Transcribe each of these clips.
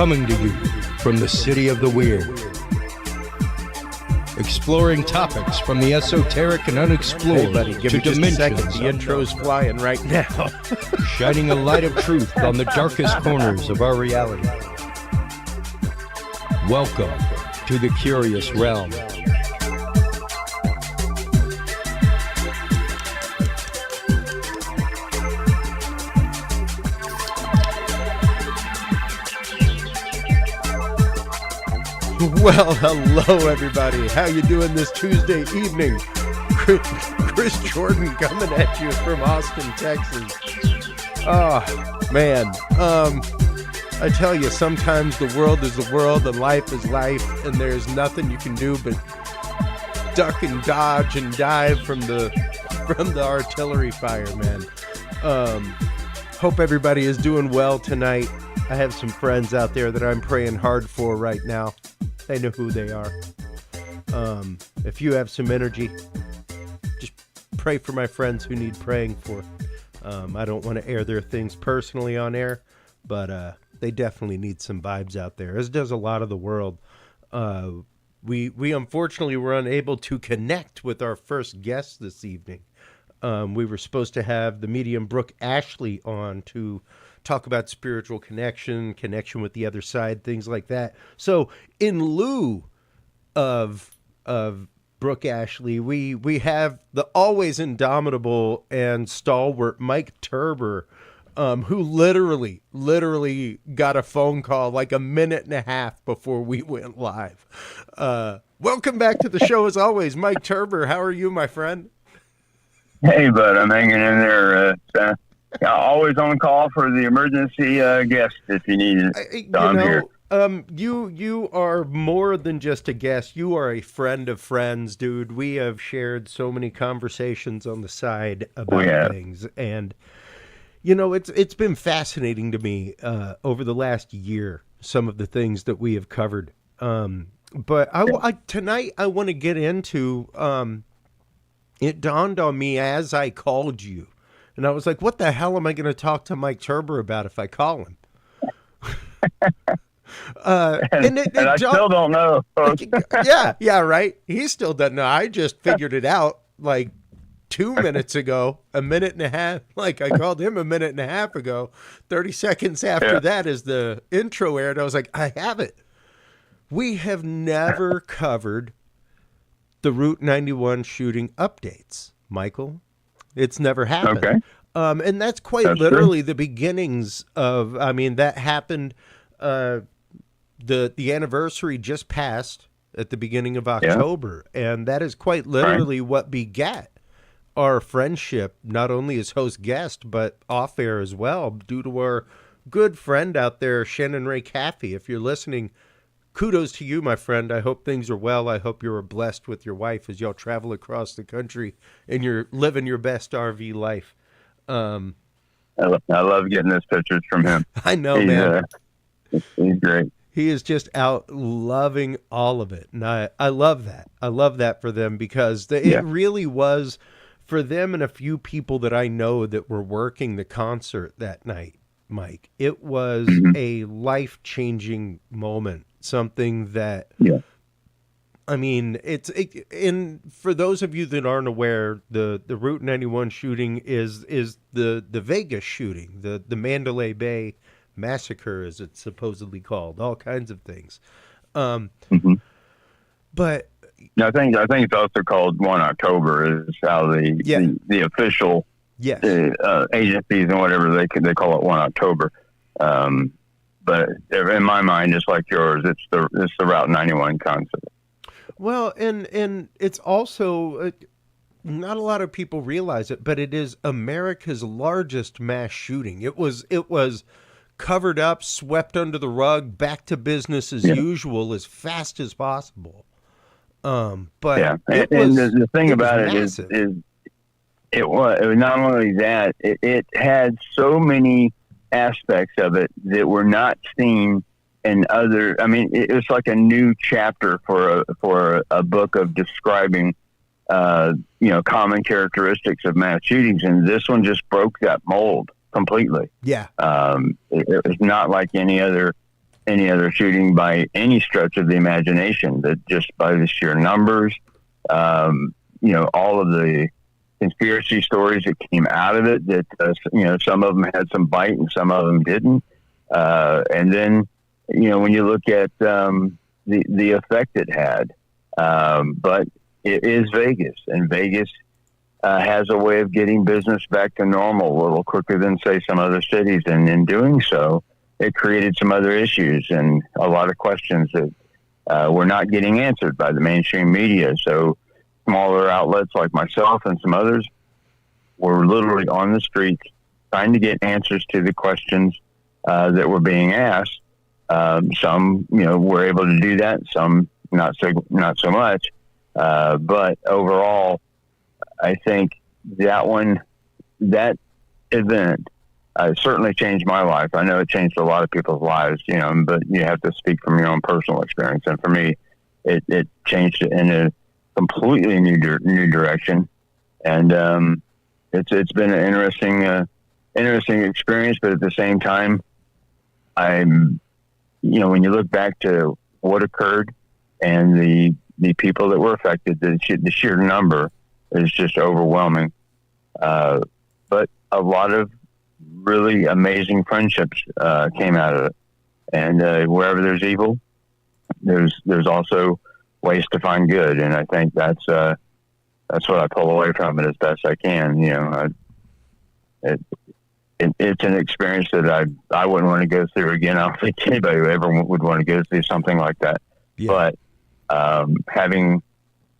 Coming to you from the city of the weird. Exploring topics from the esoteric and unexplored hey, buddy, give to me just a second. dimensions. The intro's flying right now. Shining a light of truth on the darkest corners of our reality. Welcome to the Curious Realm. Well, hello, everybody. How you doing this Tuesday evening? Chris Jordan coming at you from Austin, Texas. Oh, man. I tell you, sometimes the world is the world and life is life, and there's nothing you can do but duck and dodge and dive from the artillery fire, man. Hope everybody is doing well tonight. I have some friends out there that I'm praying hard for right now. They know who they are. If you have some energy, just pray for my friends who need praying for. I don't want to air their things personally on air, but they definitely need some vibes out there, as does a lot of the world. We unfortunately were unable to connect with our first guest this evening. We were supposed to have the medium Brooke Ashley on to talk about spiritual connection with the other side, things like that. So in lieu of Brooke Ashley, we have the always indomitable and stalwart Mike Turber, who literally got a phone call like a minute and a half before we went live. Welcome back to the show as always, Mike Turber. How are you, my friend? Hey, bud, I'm hanging in there. Always on call for the emergency guest if you need it. So I'm here. You are more than just a guest. You are a friend of friends, dude. We have shared so many conversations on the side about things, and you know it's been fascinating to me over the last year some of the things that we have covered. But tonight I want to get into. It dawned on me as I called you. And I was like, what the hell am I going to talk to Mike Turber about if I call him? And I still don't know. Yeah, right. He still doesn't know. I just figured it out like 2 minutes ago, a minute and a half. Like I called him a minute and a half ago. 30 seconds after that, as the intro aired, I was like, I have it. We have never covered the Route 91 shooting updates, Michael. It's never happened. Okay. And that's quite literally the beginnings of, that happened, the anniversary just passed at the beginning of October. Yeah. And that is quite literally what begat our friendship, not only as host guest, but off air as well, due to our good friend out there, Shannon Ray Caffey. If you're listening, kudos to you, my friend. I hope things are well. I hope you're blessed with your wife as y'all travel across the country and you're living your best RV life. I love getting those pictures from him. I know, man. He's great. He is just out loving all of it. And I love that. I love that for them because it really was for them and a few people that I know that were working the concert that night, Mike. It was a life-changing moment. Something that, and for those of you that aren't aware, the Route 91 shooting is the Vegas shooting, the Mandalay Bay massacre, as it's supposedly called, all kinds of things. But I think it's also called 1 October is how the official agencies and whatever they call it 1 October. But in my mind, just like yours, it's the Route 91 concept. Well, and it's also not a lot of people realize it, but it is America's largest mass shooting. It was covered up, swept under the rug, back to business as usual, as fast as possible. But the thing about it is it was not only that, it had so many aspects of it that were not seen in other. I mean, it was like a new chapter for a book of describing, common characteristics of mass shootings, and this one just broke that mold completely. Yeah. It was not like any other any other shooting by any stretch of the imagination. That just by the sheer numbers, all of the conspiracy stories that came out of it. That some of them had some bite and some of them didn't. And then when you look at the effect it had, but it is Vegas, and Vegas has a way of getting business back to normal a little quicker than, say, some other cities. And in doing so, it created some other issues and a lot of questions that were not getting answered by the mainstream media. So smaller outlets like myself and some others were literally on the streets trying to get answers to the questions that were being asked. Some, were able to do that. Some not so much. But overall, I think that event certainly changed my life. I know it changed a lot of people's lives, but you have to speak from your own personal experience. And for me, it changed it in a completely new direction. And it's been an interesting experience, but at the same time, when you look back to what occurred and the people that were affected, the sheer number is just overwhelming. But a lot of really amazing friendships came out of it. And wherever there's evil, there's also ways to find good. And I think that's what I pull away from it as best I can. It's an experience that I wouldn't want to go through again. I don't think anybody ever would want to go through something like that. Yeah. But having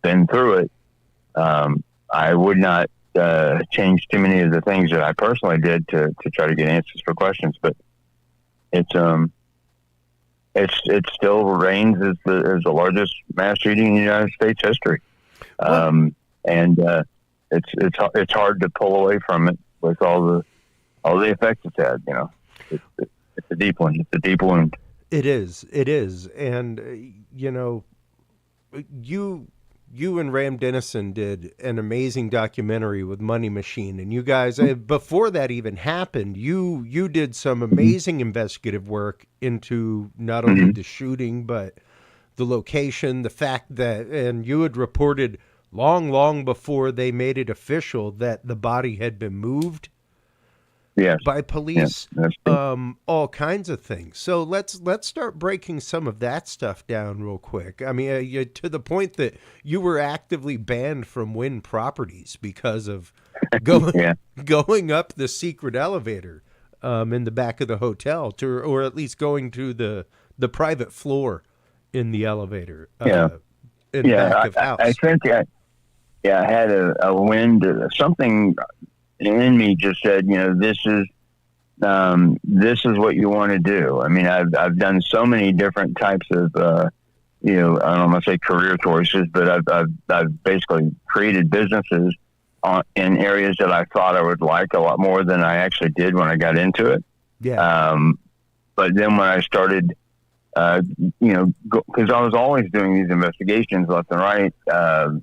been through it, I would not change too many of the things that I personally did to try to get answers for questions. But it still reigns as the largest mass shooting in the United States history. And it's hard to pull away from it with all the effects it's had. It's a deep one. It's a deep wound. It is. And you and Ram Dennison did an amazing documentary with Money Machine, and you guys, before that even happened, you did some amazing investigative work into not only the shooting, but the location, the fact that, and you had reported long before they made it official that the body had been moved. Yes. By police, all kinds of things. So let's start breaking some of that stuff down real quick. I mean, to the point that you were actively banned from Wynn Properties because of going up the secret elevator in the back of the hotel, or at least going to the private floor in the elevator. In the back of house. I think I had a wind, something in me just said, this is what you want to do. I mean, I've done so many different types of, I don't want to say career choices, but I've basically created businesses in areas that I thought I would like a lot more than I actually did when I got into it. Yeah. But then when I started, because I was always doing these investigations left and right, kind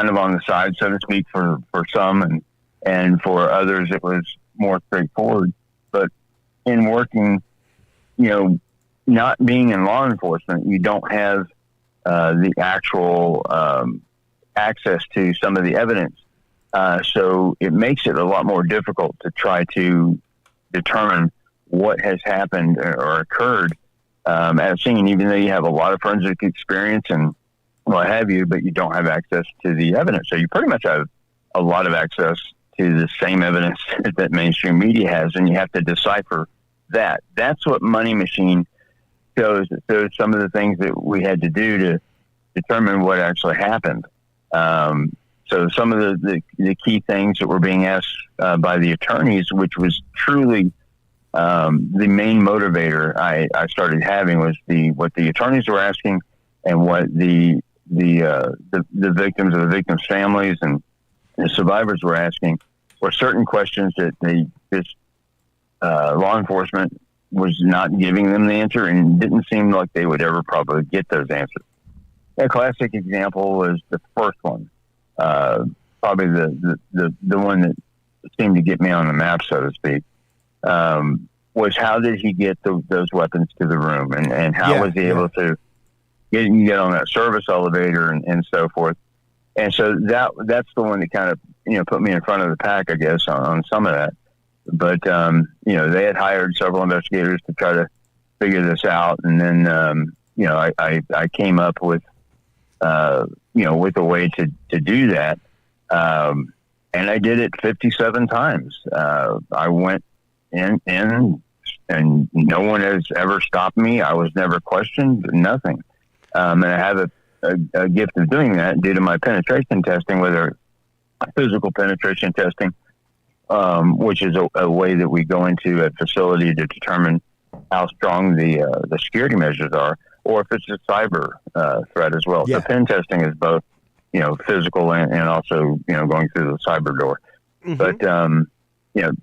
of on the side, so to speak, for some, and for others, it was more straightforward. But in working, not being in law enforcement, you don't have the actual access to some of the evidence. So it makes it a lot more difficult to try to determine what has happened or occurred at a scene, even though you have a lot of forensic experience and what have you, but you don't have access to the evidence. So you pretty much have a lot of access to the same evidence that mainstream media has, and you have to decipher that. That's what Money Machine shows. It shows some of the things that we had to do to determine what actually happened. So some of the key things that were being asked by the attorneys, which was truly the main motivator I started having, was what the attorneys were asking, and what the victims or the victims' families and the survivors were asking, were certain questions that law enforcement was not giving them the answer, and didn't seem like they would ever probably get those answers. A classic example was the first one, probably the one that seemed to get me on the map, so to speak. was how did he get those weapons to the room, and how was he able to get on that service elevator and so forth. And so that's the one that kind of, put me in front of the pack, I guess, on some of that. But, they had hired several investigators to try to figure this out. And then, I came up with a way to do that. And I did it 57 times. I went in and no one has ever stopped me. I was never questioned, nothing. And I have a gift of doing that due to my penetration testing, whether physical penetration testing, which is a way that we go into a facility to determine how strong the security measures are, or if it's a cyber threat as well. Yeah. So pen testing is both, physical and also, going through the cyber door. Mm-hmm. But,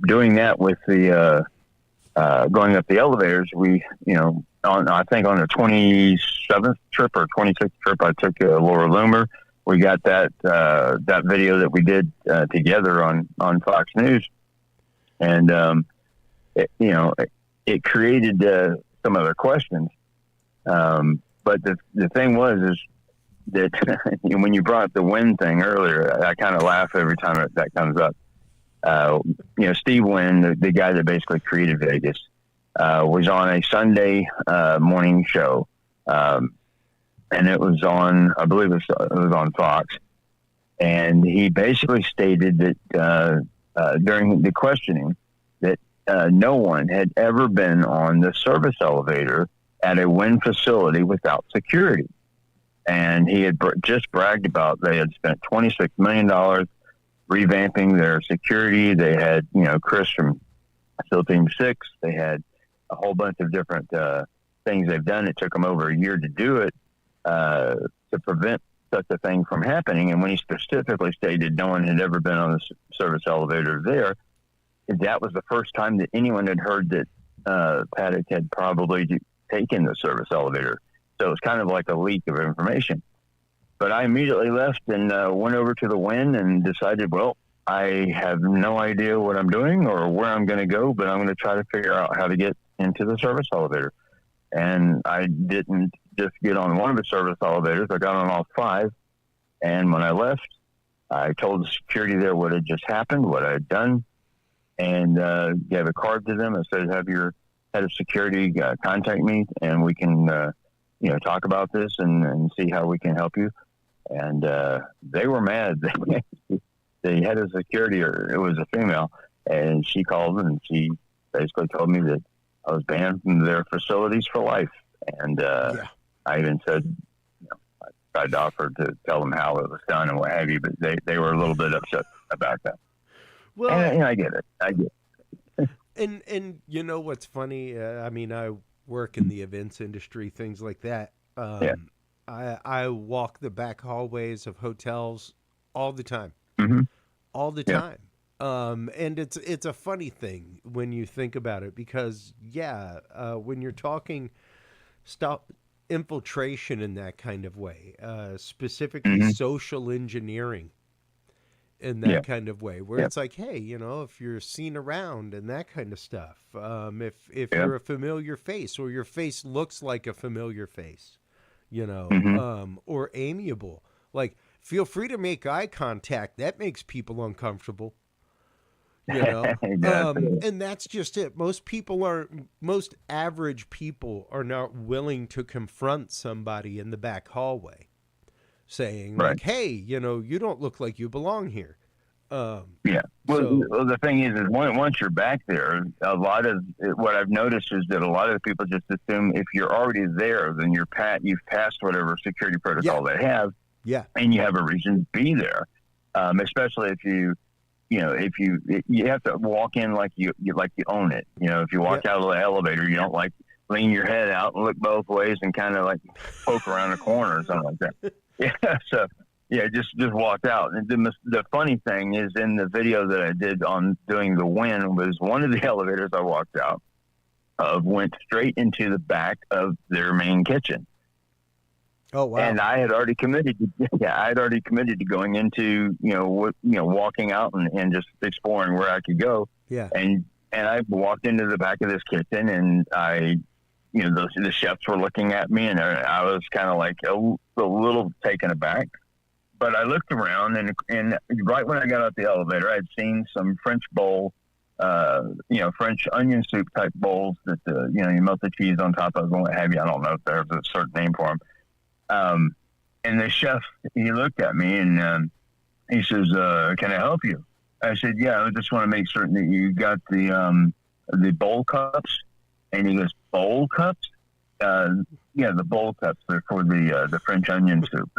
doing that with the going up the elevators, we, I think on the 27th trip or 26th trip, I took Laura Loomer. We got that video that we did together on Fox News, and it created some other questions. But the thing is that when you brought up the Wynn thing earlier, I kind of laugh every time that comes up. Steve Wynn, the guy that basically created Vegas, was on a Sunday morning show. And it was on, I believe it was on Fox. And he basically stated that during the questioning that no one had ever been on the service elevator at a Wynn facility without security. And he had just bragged about they had spent $26 million revamping their security. They had, Chris from SEAL Team 6. They had a whole bunch of different things they've done. It took them over a year to do it to prevent such a thing from happening. And when he specifically stated no one had ever been on the service elevator there, that was the first time that anyone had heard that Paddock had probably taken the service elevator. So it was kind of like a leak of information. But I immediately left and went over to the Wynn and decided, well, I have no idea what I'm doing or where I'm going to go, but I'm going to try to figure out how to get into the service elevator. And I didn't just get on one of the service elevators. I got on all 5. And when I left, I told the security there what had just happened, what I had done, and gave a card to them. I said, have your head of security contact me, and we can, talk about this and see how we can help you. And they were mad. The head of security, it was a female, and she called and she basically told me that I was banned from their facilities for life. And I even said, I tried to offer to tell them how it was done and what have you, but they were a little bit upset about that. Well, and I get it. And you know what's funny? I work in the events industry, things like that. I walk the back hallways of hotels all the time, all the time. And it's a funny thing when you think about it, because when you're talking infiltration in that kind of way, specifically social engineering in that kind of way, where it's like, hey, if you're seen around and that kind of stuff, if you're a familiar face or your face looks like a familiar face, or amiable, like, feel free to make eye contact. That makes people uncomfortable. And that's just it. Most average people are not willing to confront somebody in the back hallway saying, like, hey, you don't look like you belong here. Well, the thing is once you're back there, a lot of what I've noticed is that a lot of people just assume if you're already there, then you've passed whatever security protocol they have. Yeah. And you have a reason to be there. Especially if you have to walk in like you own it. If you walk out of the elevator, you don't like lean your head out and look both ways and kind of like poke around a corner or something like that. So just walked out. And the funny thing is, in the video that I did on doing the Wynn, was one of the elevators I walked out of went straight into the back of their main kitchen. Oh, wow. And I had already committed to going into, walking out and just exploring where I could go. Yeah. And and I walked into the back of this kitchen, and the chefs were looking at me, and I was kind of like a little taken aback. But I looked around, and right when I got out the elevator, I had seen some French bowl, French onion soup type bowls that you melt the cheese on top of and what have you. I don't know if there's a certain name for them. And the chef, he looked at me and he says, "Can I help you?" I said, "Yeah, I just want to make certain that you got the bowl cups." And he goes, "Bowl cups?" Yeah, the bowl cups are for the French onion soup.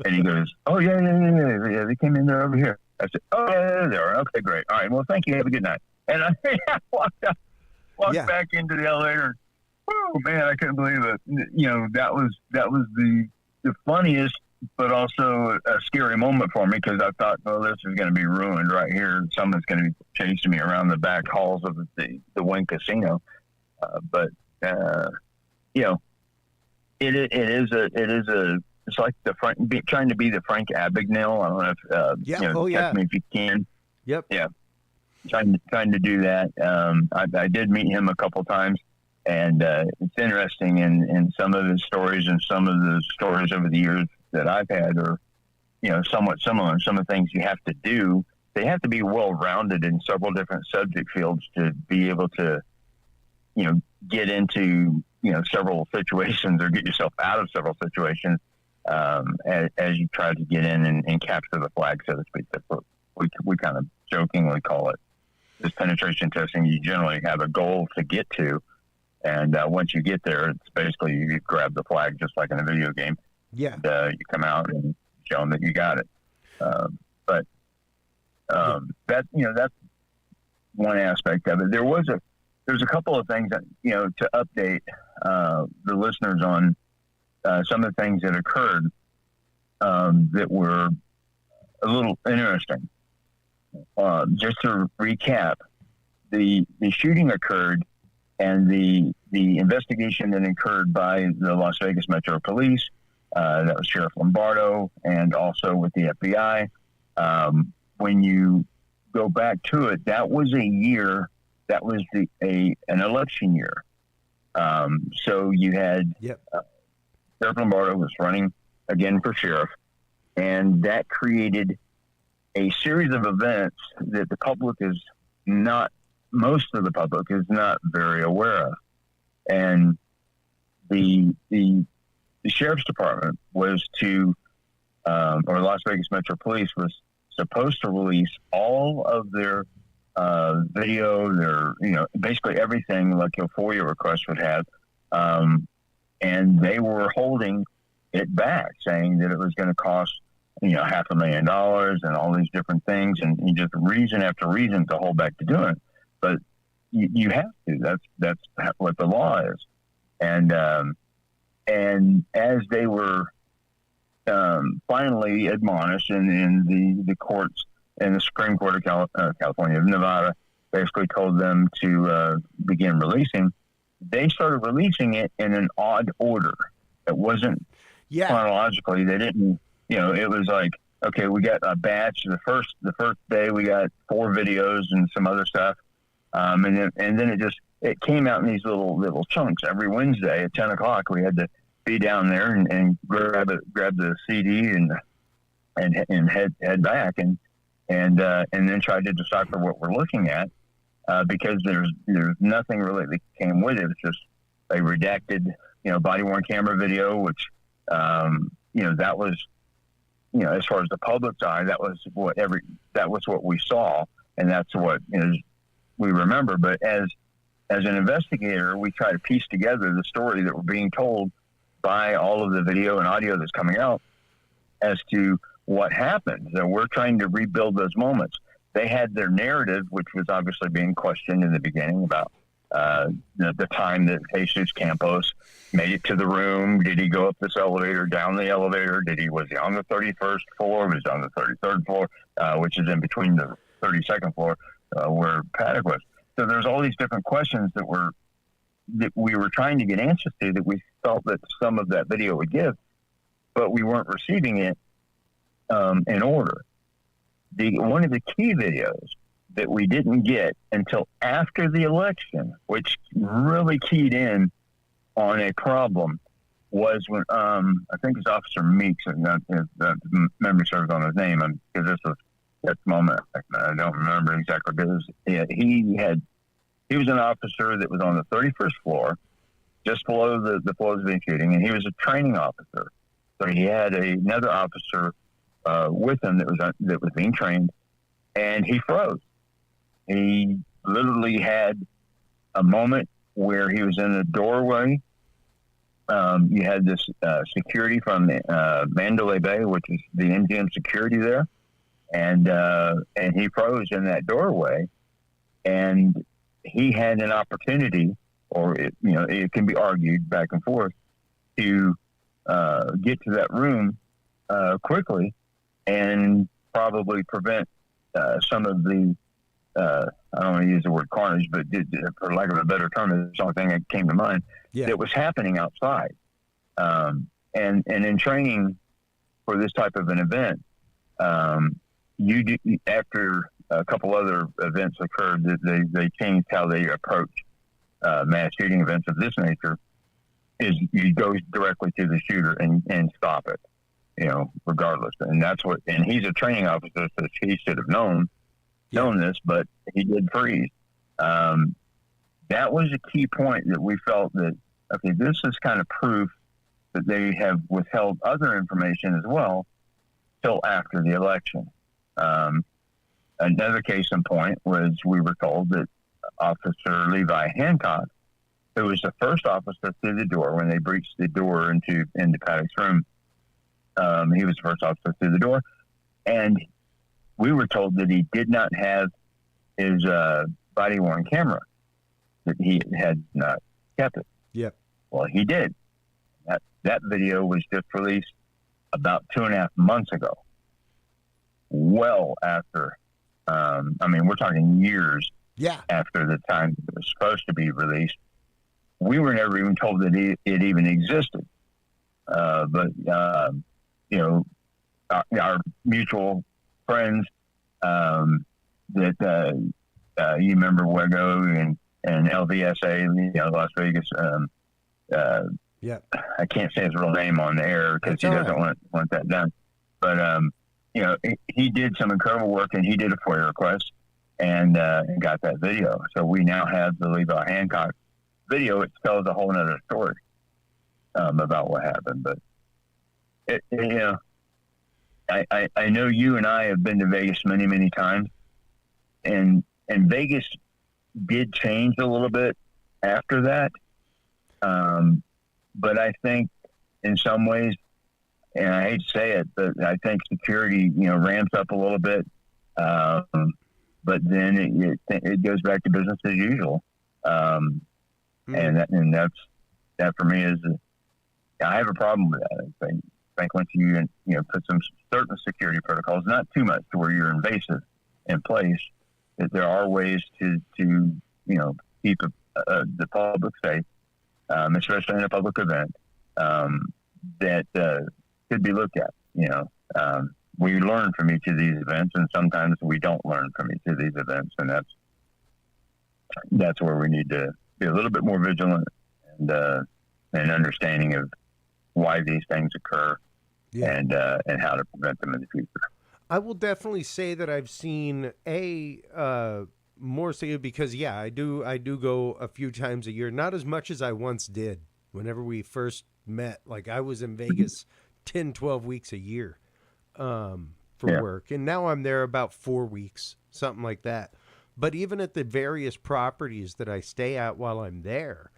And he goes, "Oh yeah, they came in there over here." I said, "Oh yeah, they are. Okay, great. All right, well, thank you. Have a good night." And I walked back into the elevator. Oh man, I couldn't believe it. That was the funniest, but also a scary moment for me, because I thought, well, this is going to be ruined right here. Someone's going to be chasing me around the back halls of the Wynn Casino. It's like trying to be the Frank Abagnale. I don't know if catch me if you can. Yep. Yeah. Trying to do that. I did meet him a couple times, and it's interesting in some of his stories, and some of the stories over the years that I've had are, somewhat similar. And some of the things you have to do, they have to be well-rounded in several different subject fields to be able to, get into, several situations or get yourself out of several situations as you try to get in and capture the flag, so to speak. That's what we kind of jokingly call it. This penetration testing, you generally have a goal to get to, and once you get there, it's basically you grab the flag just like in a video game. Yeah. And, you come out and show them that you got it. That's one aspect of it. There's a couple of things that, to update the listeners on some of the things that occurred that were a little interesting. Just to recap, the shooting occurred, and the investigation that occurred by the Las Vegas Metro Police, that was Sheriff Lombardo, and also with the FBI. When you go back to it, that was a year. That was an election year. So you had Sheriff Lombardo was running again for sheriff, and that created a series of events that most of the public is not very aware of. And the sheriff's department was or Las Vegas Metro Police was supposed to release all of their video, basically everything like a FOIA request would have. And they were holding it back, saying that it was going to cost, $500,000 and all these different things, and just reason after reason to hold back to doing it. But you have to. That's what the law is. And as they were finally admonished in the courts, and the Supreme Court of California, of Nevada, basically told them to begin releasing. They started releasing it in an odd order. It wasn't chronologically. They didn't. It was like, okay, we got a batch. The first day we got 4 videos and some other stuff, and then it came out in these little chunks. Every Wednesday at 10:00, we had to be down there and grab the CD and head back and then try to decipher what we're looking at, because there's nothing really that came with it. It's just a redacted, body worn camera video, which, that was, as far as the public's eye, that was what we saw, and that's what we remember. But as an investigator, we try to piece together the story that we're being told by all of the video and audio that's coming out as to what happened. So we're trying to rebuild those moments. They had their narrative, which was obviously being questioned in the beginning about the time that Jesus Campos made it to the room. Did he go up this elevator, down the elevator? Was he on the 31st floor? Was he on the 33rd floor, which is in between the 32nd floor where Paddock was? So there's all these different questions that we were trying to get answers to, that we felt that some of that video would give, but we weren't receiving it in order. One of the key videos that we didn't get until after the election, which really keyed in on a problem, was when I think it's Officer Meeks, and if memory serves on his name, because this was at the moment I don't remember exactly, but he was an officer that was on the 31st floor, just below the floors being shooting, and he was a training officer. So he had another officer with him that was being trained, and he froze. He literally had a moment where he was in a doorway. You had this security from the Mandalay Bay, which is the MGM security there, and he froze in that doorway, and he had an opportunity, or it can be argued back and forth, to get to that room quickly and probably prevent some of the I don't want to use the word carnage, but for lack of a better term, it's the only thing that came to mind that was happening outside. And in training for this type of an event, after a couple other events occurred, they changed how they approach mass shooting events of this nature. Is you go directly to the shooter and stop it, regardless. And that's what. And he's a training officer, so he should have known this, but he did freeze. That was a key point that we felt that, okay, this is kind of proof that they have withheld other information as well till after the election. Another case in point was we were told that Officer Levi Hancock, who was the first officer through the door when they breached the door into Paddock's room, he was the first officer through the door, and we were told that he did not have his body-worn camera, that he had not kept it. Yep. Well, he did. That video was just released about 2.5 months ago, well after, we're talking years after the time it was supposed to be released. We were never even told that it even existed. But our mutual friends that you remember Wego and LVSA, Las Vegas. I can't say his real name on the air because he doesn't want that done. But he did some incredible work, and he did a FOIA request and got that video. So we now have the Levi Hancock video. It tells a whole other story about what happened. But I know you and I have been to Vegas many, many times, and Vegas did change a little bit after that. But I think in some ways, and I hate to say it, but I think security, ramps up a little bit. But then it goes back to business as usual. And that for me is, I have a problem with that. I think once you put some certain security protocols, not too much to where you're invasive in place, that there are ways to keep the public safe, especially in a public event, that could be looked at. We learn from each of these events, and sometimes we don't learn from each of these events, and that's where we need to be a little bit more vigilant and understanding of why these things occur, and how to prevent them in the future. I will definitely say that I've seen more so because I do go a few times a year, not as much as I once did whenever we first met. Like I was in Vegas 10, 12 weeks a year for work, and now I'm there about 4 weeks, something like that. But even at the various properties that I stay at while I'm there,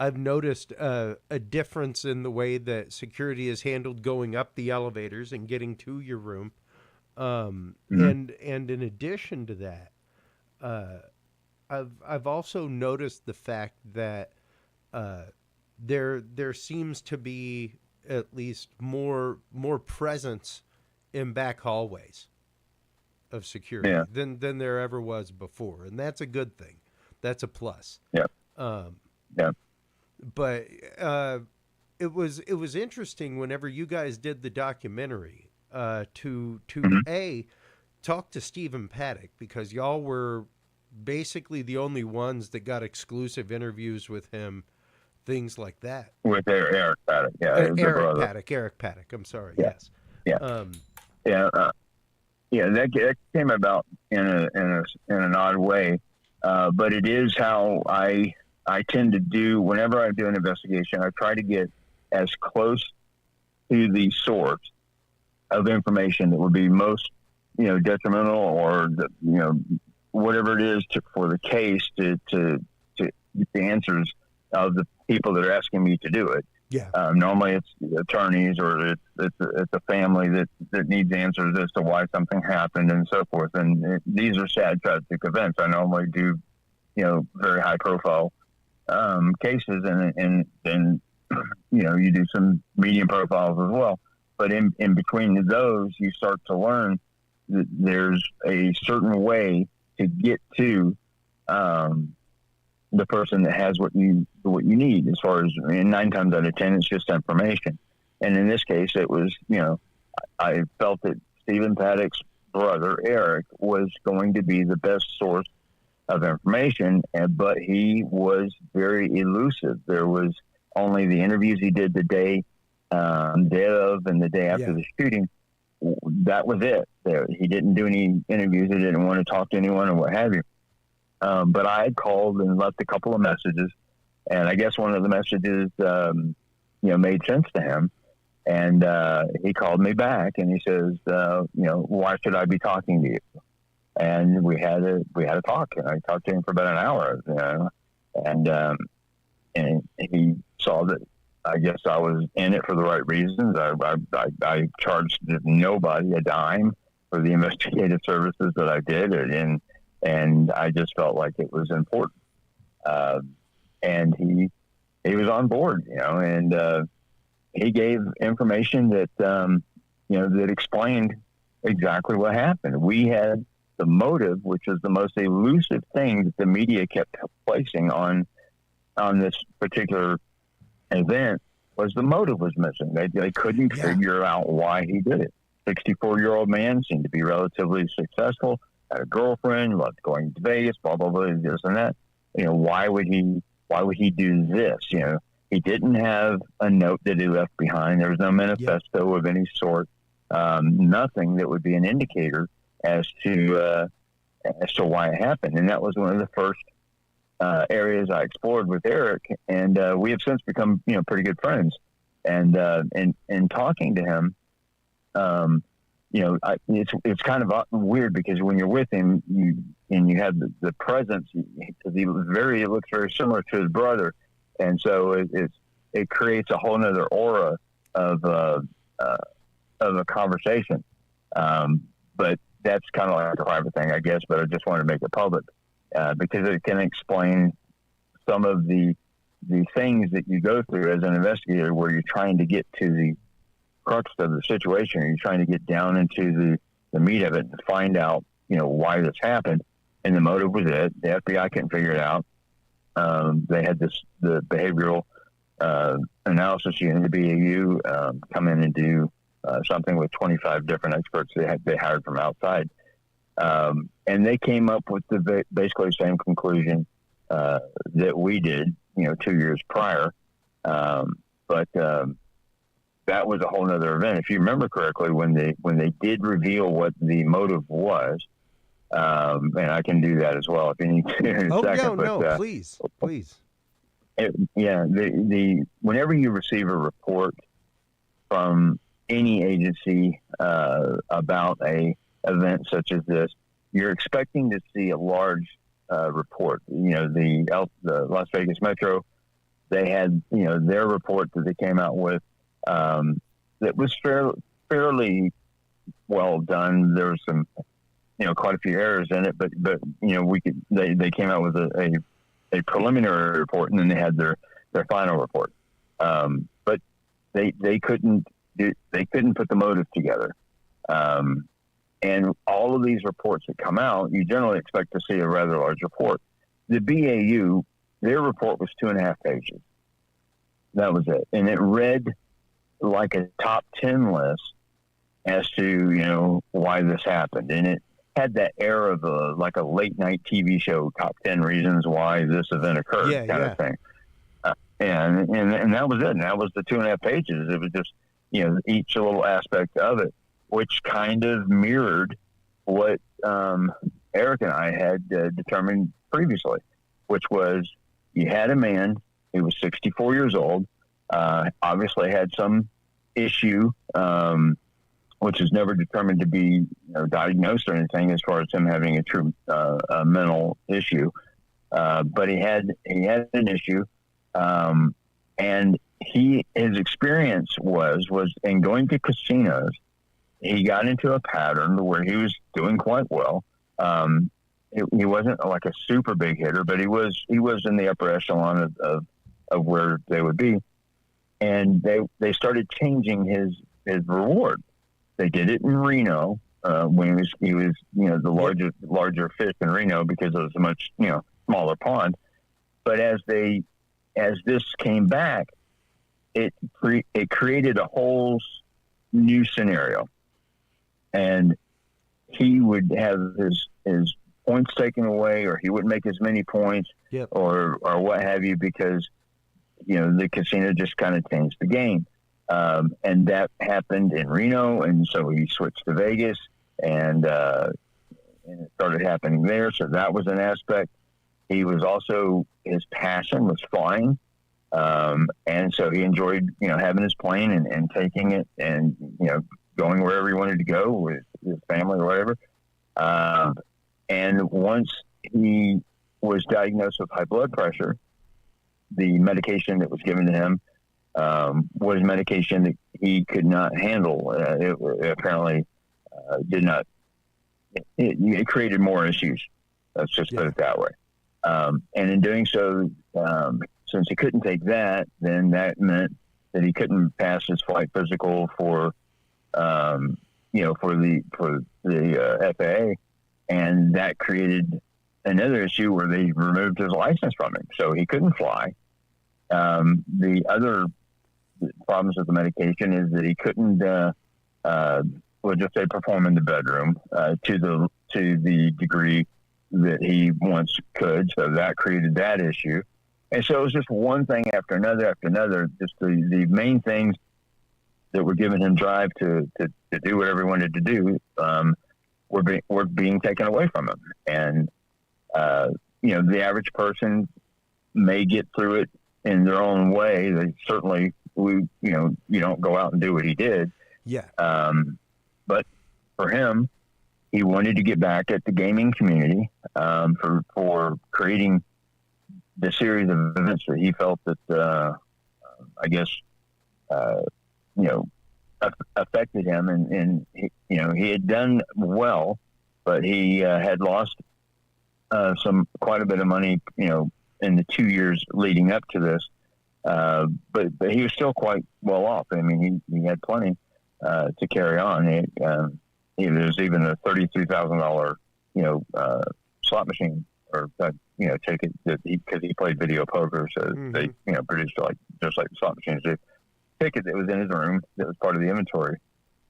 I've noticed a difference in the way that security is handled going up the elevators and getting to your room. And in addition to that, I've also noticed the fact that there seems to be at least more presence in back hallways of security than there ever was before, and that's a good thing. That's a plus. But it was interesting whenever you guys did the documentary to talk to Steven Paddock, because y'all were basically the only ones that got exclusive interviews with him, things like that. With Eric Paddock, Eric Paddock. I'm sorry. Yeah. Yes. Yeah. That came about in an odd way, but it is how I tend to do whenever I do an investigation. I try to get as close to the source of information that would be most, detrimental, or whatever it is for the case to get the answers of the people that are asking me to do it. Yeah. Normally it's attorneys, or it's a family that needs answers as to why something happened and so forth. And these are sad, tragic events. I normally do, very high profile cases, and then you do some medium profiles as well. But in between those, you start to learn that there's a certain way to get to the person that has what you need, as far as, 9 times out of 10, it's just information. And in this case, it was, I felt that Steven Paddock's brother, Eric, was going to be the best source of information, but he was very elusive. There was only the interviews he did the day of and the day after the shooting. That was it. He didn't do any interviews. He didn't want to talk to anyone or what have you. But I had called and left a couple of messages, and I guess one of the messages, made sense to him. And he called me back, and he says, why should I be talking to you? And we had a talk, and I talked to him for about an hour, and he saw that I guess I was in it for the right reasons. I charged nobody a dime for the investigative services that I did, and I just felt like it was important. And he was on board, and he gave information that, that explained exactly what happened. We had the motive, which is the most elusive thing that the media kept placing on this particular event, was the motive was missing. They couldn't figure out why he did it. 64-year-old man, seemed to be relatively successful, had a girlfriend, loved going to Vegas, blah, blah, blah, this and that. Why would he do this? He didn't have a note that he left behind. There was no manifesto of any sort. Nothing that would be an indicator as to why it happened. And that was one of the first areas I explored with Eric, and we have since become pretty good friends. And talking to him, it's kind of weird, because when you're with him, you have the presence, because it looks very similar to his brother, and so it creates a whole nother aura of a conversation. But that's kind of like a private thing, I guess. But I just wanted to make it public, because it can explain some of the things that you go through as an investigator, where you're trying to get to the crux of the situation. You're trying to get down into the meat of it and find out, why this happened. And the motive was it. The FBI couldn't figure it out. They had the behavioral analysis unit, the BAU, come in and do something with 25 different experts they hired from outside. And they came up with basically the same conclusion that we did, 2 years prior. But that was a whole nother event. If you remember correctly, when they did reveal what the motive was, and I can do that as well if you need to in a second. No, please. Whenever you receive a report from any agency about a event such as this, you're expecting to see a large report. The Las Vegas Metro, they had their report that they came out with that was fairly well done. There was some quite a few errors in it, but they came out with a preliminary report, and then they had their final report. But they couldn't put the motive together. And all of these reports that come out, you generally expect to see a rather large report. The BAU, their report was 2.5 pages. That was it. And it read like a top 10 list as to, why this happened. And had that air of like a late night TV show, top 10 reasons why this event occurred, kind of thing. And that was it. And that was the 2.5 pages. It was just, each little aspect of it, which kind of mirrored what Eric and I had determined previously, which was you had a man who was 64 years old, obviously had some issue, which is never determined to be diagnosed or anything as far as him having a true mental issue. But he had an issue, and his experience was in going to casinos. He got into a pattern where he was doing quite well. He wasn't like a super big hitter, but he was in the upper echelon of where they would be. And they started changing his reward. They did it in Reno when he was the larger fish in Reno because it was a much smaller pond. But as this came back, it created a whole new scenario, and he would have his points taken away, or he wouldn't make as many points, or what have you, because the casino just kind of changed the game. And that happened in Reno, and so he switched to Vegas, and it started happening there. So that was an aspect. He was also, his passion was flying, and so he enjoyed having his plane and taking it and going wherever he wanted to go with his family or whatever. And once he was diagnosed with high blood pressure, the medication that was given to him was medication that he could not handle. It apparently did not. It created more issues. Let's just put it that way. And in doing so, since he couldn't take that, then that meant that he couldn't pass his flight physical for the FAA, and that created another issue where they removed his license from him, so he couldn't fly. The other problems with the medication is that he couldn't, we'll just say, perform in the bedroom to the degree that he once could. So that created that issue, and so it was just one thing after another. Just the main things that were giving him drive to do whatever he wanted to do were being taken away from him, and the average person may get through it in their own way. They certainly, you don't go out and do what he did. But for him, he wanted to get back at the gaming community for creating the series of events that he felt that affected him, and he had done well, but he had lost quite a bit of money, in the 2 years leading up to this. But he was still quite well off. I mean, he had plenty to carry on. There's even a $33,000, slot machine or ticket because he played video poker, so they produced just like the slot machines do. Ticket that was in his room that was part of the inventory.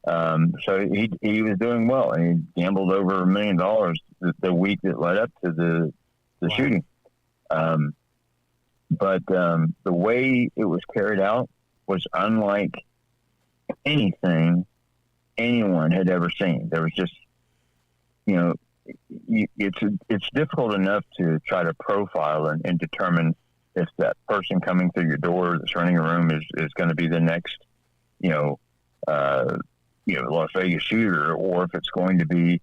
So he was doing well, and he gambled over $1 million the week that led up to the shooting. But the way it was carried out was unlike anything anyone had ever seen. There was just, it's difficult enough to try to profile and determine if that person coming through your door that's running a room is going to be the next, Las Vegas shooter, or if it's going to be,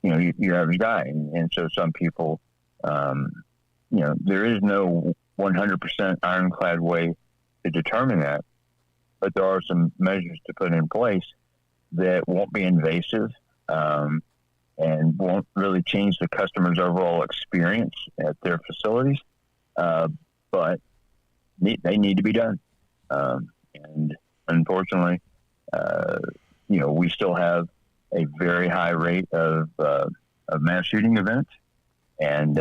your average guy. And so some people, there is no 100% ironclad way to determine that, but there are some measures to put in place that won't be invasive, and won't really change the customer's overall experience at their facilities. But they need to be done. And unfortunately, we still have a very high rate of mass shooting events. And,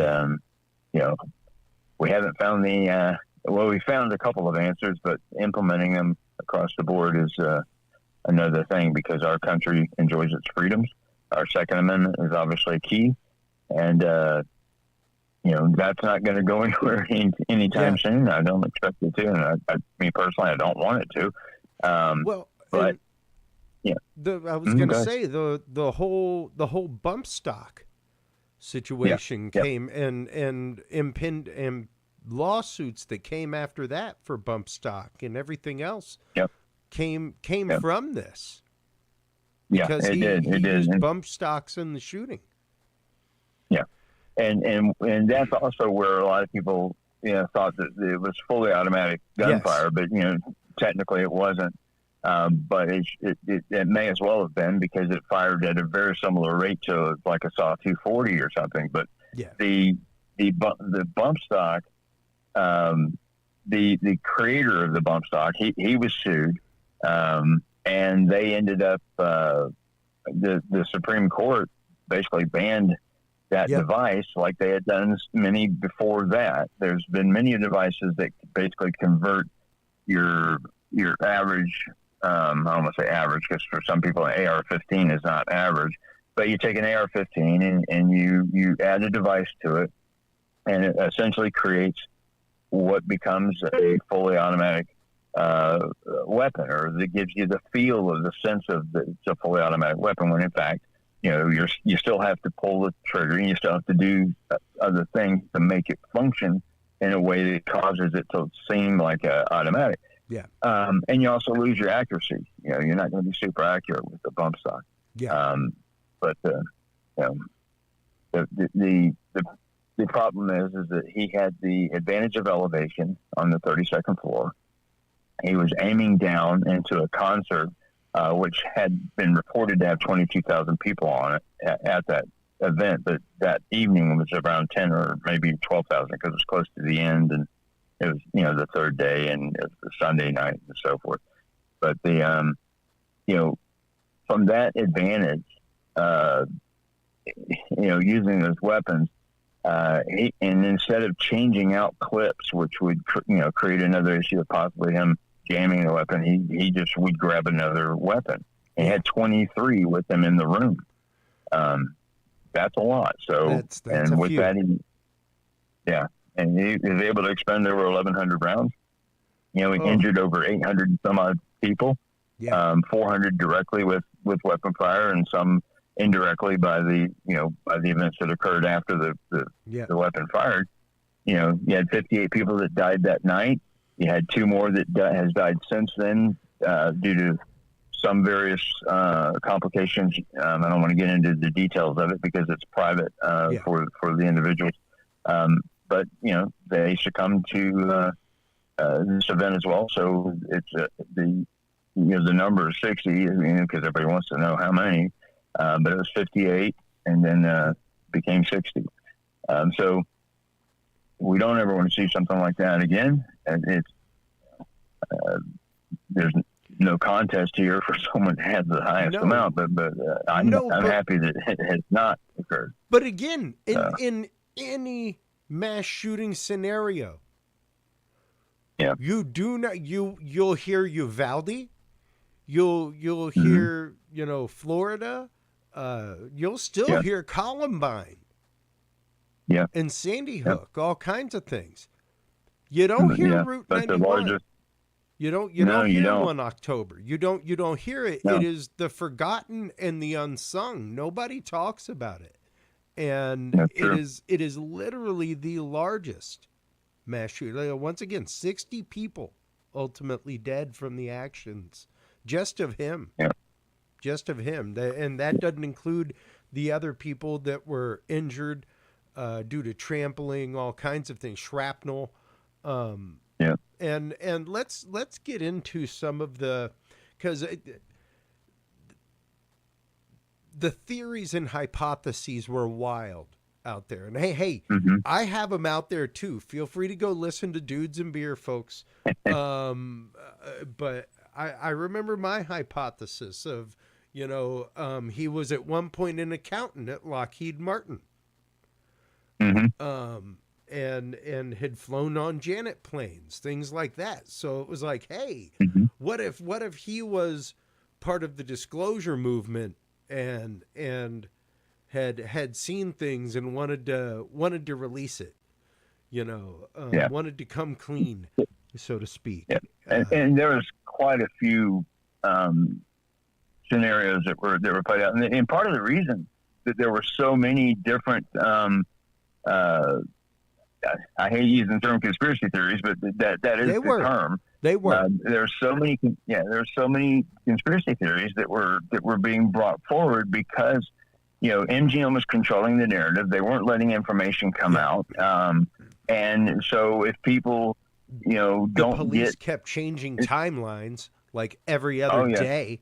we haven't found we found a couple of answers, but implementing them across the board is another thing, because our country enjoys its freedoms. our Second Amendment is obviously key, and that's not going to go anywhere anytime soon. I don't expect it to, and me personally, I don't want it to. But I was going to say the whole bump stock situation came and lawsuits that came after that for bump stock and everything else came from this. Because he used bump stocks in the shooting. Yeah. And that's also where a lot of people thought that it was fully automatic gunfire, but technically it wasn't. But it may as well have been, because it fired at a very similar rate to like a SAW 240 or something. But the bump stock, the creator of the bump stock, he was sued, and they ended up the Supreme Court basically banned that device, like they had done many before that. There's been many devices that basically convert your average. I don't want to say average, because for some people an AR-15 is not average, but you take an AR-15 and you add a device to it, and it essentially creates what becomes a fully automatic weapon, or that gives you the feel of the sense of it's a fully automatic weapon, when in fact you still have to pull the trigger, and you still have to do other things to make it function in a way that causes it to seem like automatic. Yeah. And you also lose your accuracy. You're not going to be super accurate with the bump stock. Yeah. But the problem is that he had the advantage of elevation on the 32nd floor. He was aiming down into a concert, which had been reported to have 22,000 people on it at that event. But that evening was around 10 or maybe 12,000, because it was close to the end, and it was, the third day, and it was the Sunday night and so forth. But from that advantage, using those weapons, and instead of changing out clips, which would, create another issue of possibly him jamming the weapon, he just would grab another weapon. He had 23 with him in the room. That's a lot. So, that's and with few. That, and he was able to expend over 1,100 rounds. He injured over 800 some odd people. 400 directly with weapon fire, and some indirectly by the events that occurred after the weapon fired. You had 58 people that died that night. You had 2 more that has died since then due to some various complications. I don't want to get into the details of it because it's private for the individuals. But they succumbed to this event as well. So it's the number is 60. Because everybody wants to know how many. But it was 58, and then became 60. So we don't ever want to see something like that again. And it's there's no contest here for someone that has the highest amount, but I'm happy that it has not occurred. But again, in any mass shooting scenario, you do not you'll hear Uvalde, you'll hear Florida, you'll still hear Columbine, and Sandy Hook, all kinds of things. You don't hear Route 91. You don't hear 1 October. You don't hear it. No. It is the forgotten and the unsung. Nobody talks about it. And it is literally the largest mass shooting. Once again, 60 people ultimately dead from the actions just of him. Yeah. Just of him. And that doesn't include the other people that were injured due to trampling, all kinds of things, shrapnel. And let's get into some of because the theories and hypotheses were wild out there. And hey, I have them out there too. Feel free to go listen to Dudes and Beer, folks. But I remember my hypothesis of, he was at one point an accountant at Lockheed Martin. And had flown on Janet planes, things like that. So it was like, hey, what if he was part of the disclosure movement and had seen things and wanted to release it, wanted to come clean, so to speak. Yeah. And there was quite a few scenarios that were played out, and part of the reason that there were so many different I hate using the term conspiracy theories, but that is the term. They were. There's so many conspiracy theories that were being brought forward because MGM was controlling the narrative. They weren't letting information come out, and so if people the don't police kept changing timelines like every other day.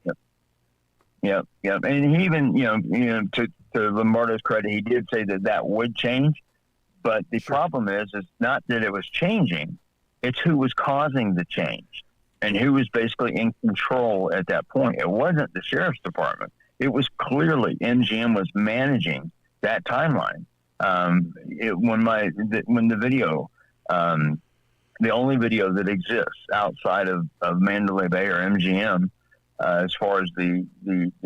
Yep. And he even to Lombardo's credit, he did say that would change. But the problem is not that it was changing, it's who was causing the change and who was basically in control at that point. It wasn't the sheriff's department. It was clearly MGM was managing that timeline. When the video, the only video that exists outside of Mandalay Bay or MGM, as far as the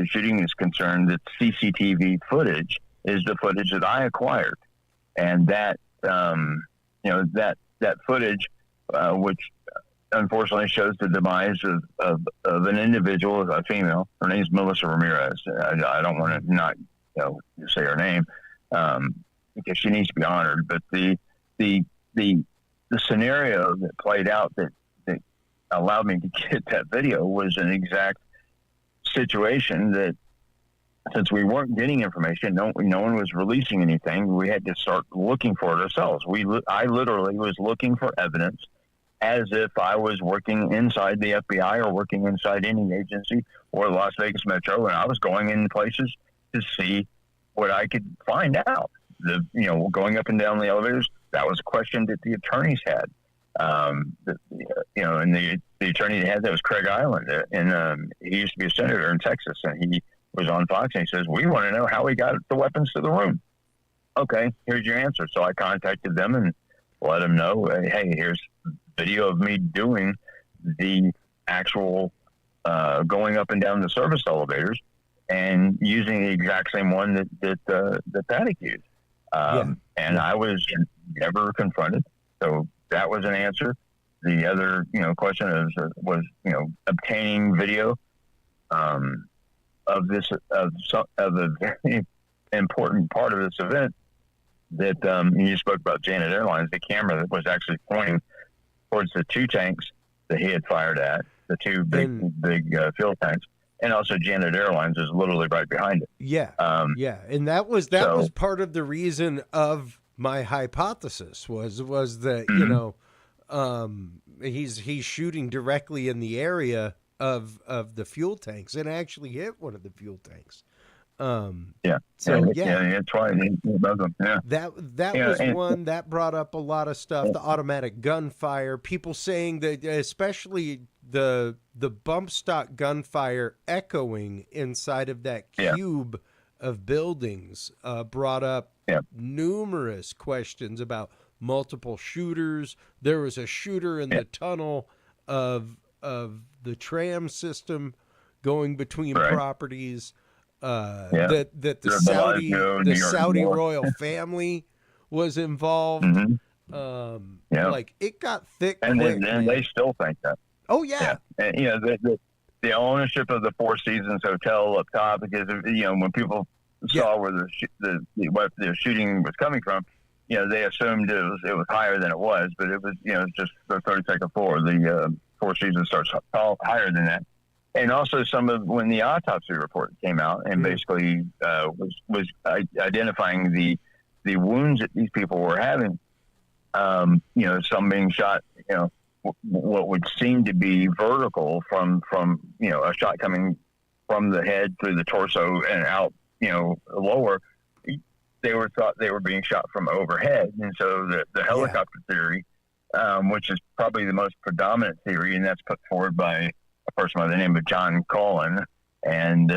shooting is concerned, the CCTV footage is the footage that I acquired. And that footage, which unfortunately shows the demise of an individual, a female. Her name's Melissa Ramirez. I don't want to not say her name because she needs to be honored. But the scenario that played out that allowed me to get that video was an exact situation that, since we weren't getting information, no one was releasing anything, we had to start looking for it ourselves. I literally was looking for evidence as if I was working inside the FBI or working inside any agency or Las Vegas Metro, and I was going in places to see what I could find out. Going up and down the elevators, that was a question that the attorneys had. And the attorney that had that was Craig Island, and he used to be a senator in Texas, and he was on Fox, and he says, we want to know how he got the weapons to the room. Okay, here's your answer. So I contacted them and let them know, hey, here's video of me doing the actual going up and down the service elevators and using the exact same one that Paddock used. And I was never confronted. So that was an answer. The other, question was obtaining video of a very important part of this event that you spoke about Janet Airlines. The camera that was actually pointing towards the two tanks that he had fired at, the two big fuel tanks, and also Janet Airlines is literally right behind it. And that was part of the reason of my hypothesis was that he's shooting directly in the area of the fuel tanks and actually hit one of the fuel tanks. That's why that was one that brought up a lot of stuff. The automatic gunfire, people saying that, especially the bump stock gunfire echoing inside of that cube of buildings, brought up numerous questions about multiple shooters. There was a shooter in the tunnel of the tram system going between properties. That the Saudi royal family was involved. Like it got thick, and quick, then they still think that. Oh yeah. And, the ownership of the Four Seasons Hotel up top, because when people saw where the shooting was coming from, they assumed it was higher than it was, but it was just the 32nd floor. The Four Seasons starts higher than that. And also when the autopsy report came out and basically was identifying the wounds that these people were having, some being shot, what would seem to be vertical from a shot coming from the head through the torso and out, lower. They thought they were being shot from overhead. And so the helicopter theory, which is probably the most predominant theory, and that's put forward by a person by the name of John Cullen, and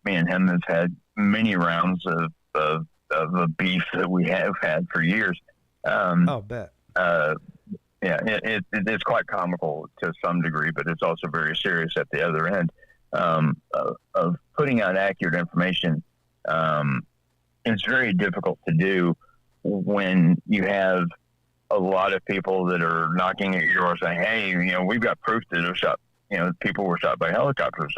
me and him have had many rounds of a beef that we have had for years. I'll bet. It's quite comical to some degree, but it's also very serious at the other end. of putting out accurate information. It's very difficult to do when you have a lot of people that are knocking at your door saying, "Hey, we've got proof that it was shot. People were shot by helicopters."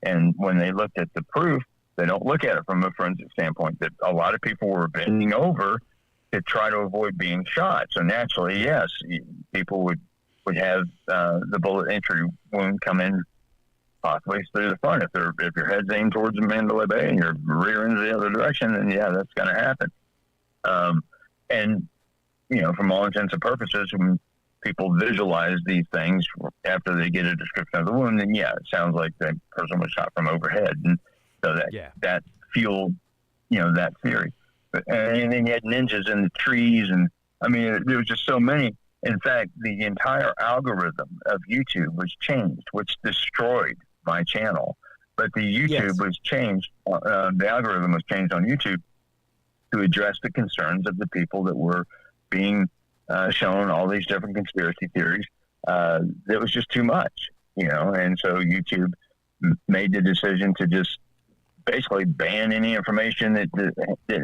And when they looked at the proof, they don't look at it from a forensic standpoint. That a lot of people were bending over to try to avoid being shot. So naturally, yes, people would have the bullet entry wound come in possibly through the front. If your head's aimed towards the Mandalay Bay and your rear end's the other direction, then yeah, that's going to happen. And from all intents and purposes, when people visualize these things after they get a description of the wound, then yeah, it sounds like the person was shot from overhead, and so that fueled that theory. And then you had ninjas in the trees, and I mean, there was just so many. In fact, the entire algorithm of YouTube was changed, which destroyed my channel. But the YouTube was changed. The algorithm was changed on YouTube to address the concerns of the people that were being shown all these different conspiracy theories. It was just too much, and so YouTube made the decision to just basically ban any information that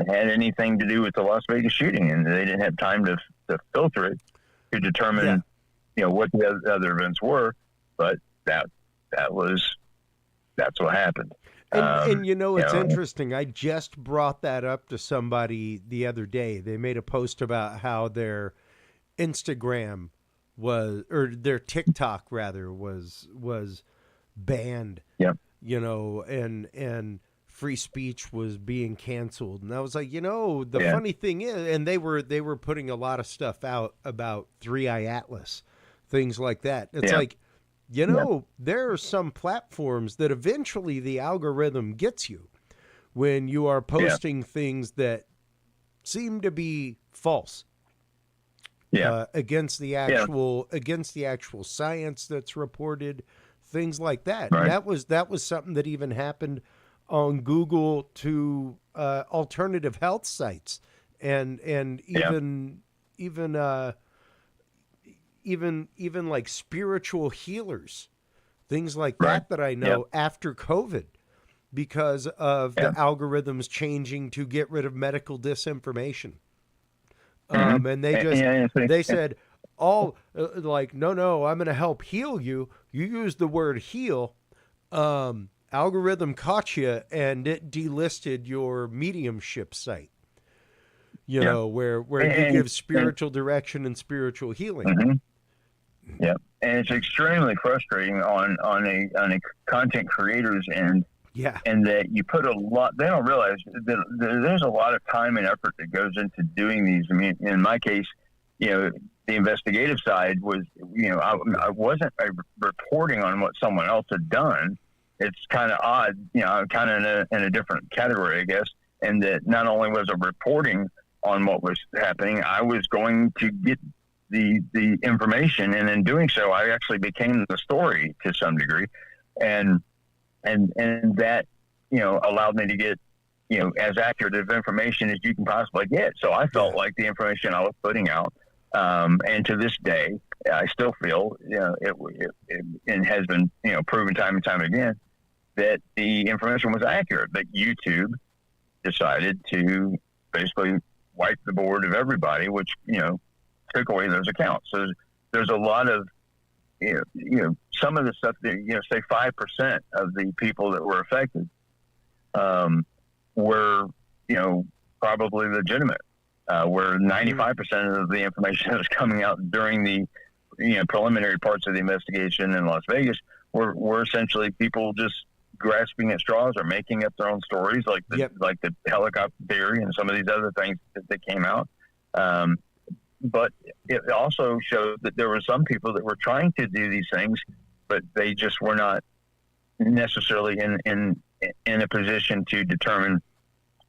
had anything to do with the Las Vegas shooting, and they didn't have time to filter it to determine, what the other events were. But that's what happened. And it's interesting. I just brought that up to somebody the other day. They made a post about how their Instagram or their TikTok rather was banned. Yep. And free speech was being canceled. And I was like, funny thing is, and they were putting a lot of stuff out about 3-Eye Atlas, things like that. It's like, there are some platforms that eventually the algorithm gets you when you are posting things that seem to be false. Against the actual science that's reported, things like that. Right. That was something that even happened on Google to alternative health sites, and even like spiritual healers, things like that I know after COVID, because of the algorithms changing to get rid of medical disinformation. And they said, no, I'm going to help heal you. You use the word heal. Algorithm caught you, and it delisted your mediumship site. Where you give spiritual direction and spiritual healing. Mm-hmm. Yeah, and it's extremely frustrating on a content creator's end. Yeah, and that you put a lot. They don't realize that there's a lot of time and effort that goes into doing these. I mean, in my case, the investigative side was, I wasn't reporting on what someone else had done. It's kind of odd, I'm kind of in a different category, I guess. And that not only was I reporting on what was happening, I was going to get the information, and in doing so, I actually became the story to some degree, and that allowed me to get as accurate of information as you can possibly get. So I felt like the information I was putting out, and to this day, I still feel it has been proven time and time again that the information was accurate. But YouTube decided to basically wipe the board of everybody, which took away those accounts. So there's a lot of some of the stuff that say 5% of the people that were affected were probably legitimate. Where 95% of the information that was coming out during the preliminary parts of the investigation in Las Vegas were essentially people just grasping at straws or making up their own stories, like the helicopter theory and some of these other things that came out. But it also showed that there were some people that were trying to do these things, but they just were not necessarily in a position to determine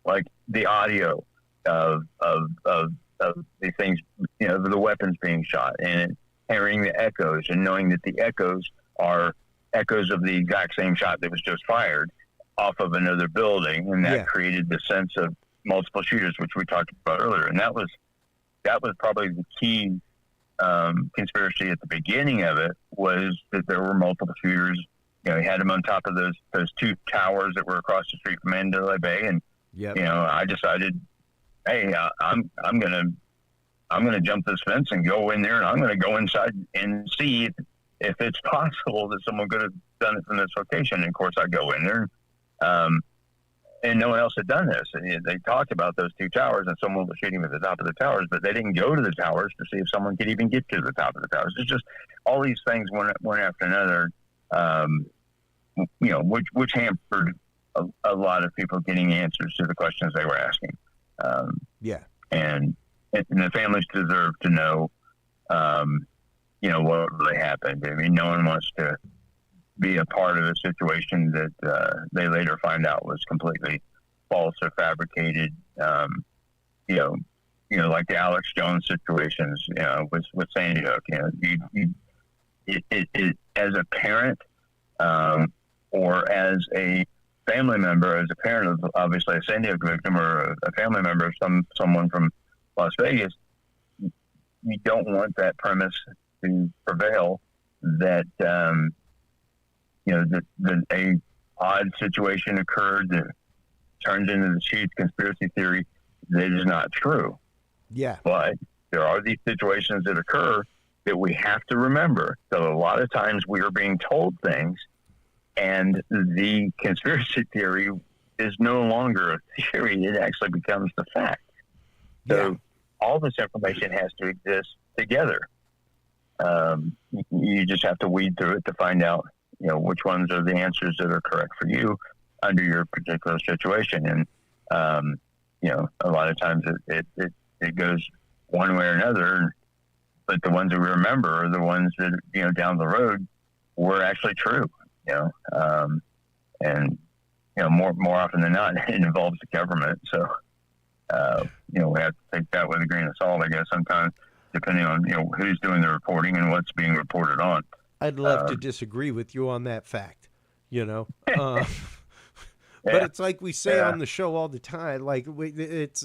like the audio of the things, the weapons being shot, and hearing the echoes and knowing that the echoes are echoes of the exact same shot that was just fired off of another building. And that created the sense of multiple shooters, which we talked about earlier. And that was probably the key conspiracy at the beginning of it, was that there were multiple shooters he had him on top of those two towers that were across the street from Mandalay Bay, and I decided, hey, I'm gonna jump this fence and go in there, and I'm gonna go inside and see if it's possible that someone could have done it from this location. And of course, I go in there, and no one else had done this. And they talked about those two towers, and someone was shooting at the top of the towers, but they didn't go to the towers to see if someone could even get to the top of the towers. It's just all these things one after another, which hampered a lot of people getting answers to the questions they were asking. And the families deserve to know, what really happened. I mean, no one wants to be a part of a situation that they later find out was completely false or fabricated. Like the Alex Jones situations, with Sandy Hook. As a parent, or as a family member, as a parent of obviously a Sandy Hook victim, or a family member of someone from Las Vegas, you don't want that premise to prevail that that a odd situation occurred that turns into the huge conspiracy theory that is not true. Yeah. But there are these situations that occur that we have to remember that a lot of times we are being told things, and the conspiracy theory is no longer a theory. It actually becomes the fact. So all this information has to exist together. You just have to weed through it to find out, which ones are the answers that are correct for you under your particular situation. And, a lot of times it goes one way or another, but the ones that we remember are the ones that, down the road were actually true, and, more often than not, it involves the government. So, we have to take that with a grain of salt, I guess, sometimes, depending on, who's doing the reporting and what's being reported on. I'd love to disagree with you on that fact, but it's like we say on the show all the time, like it's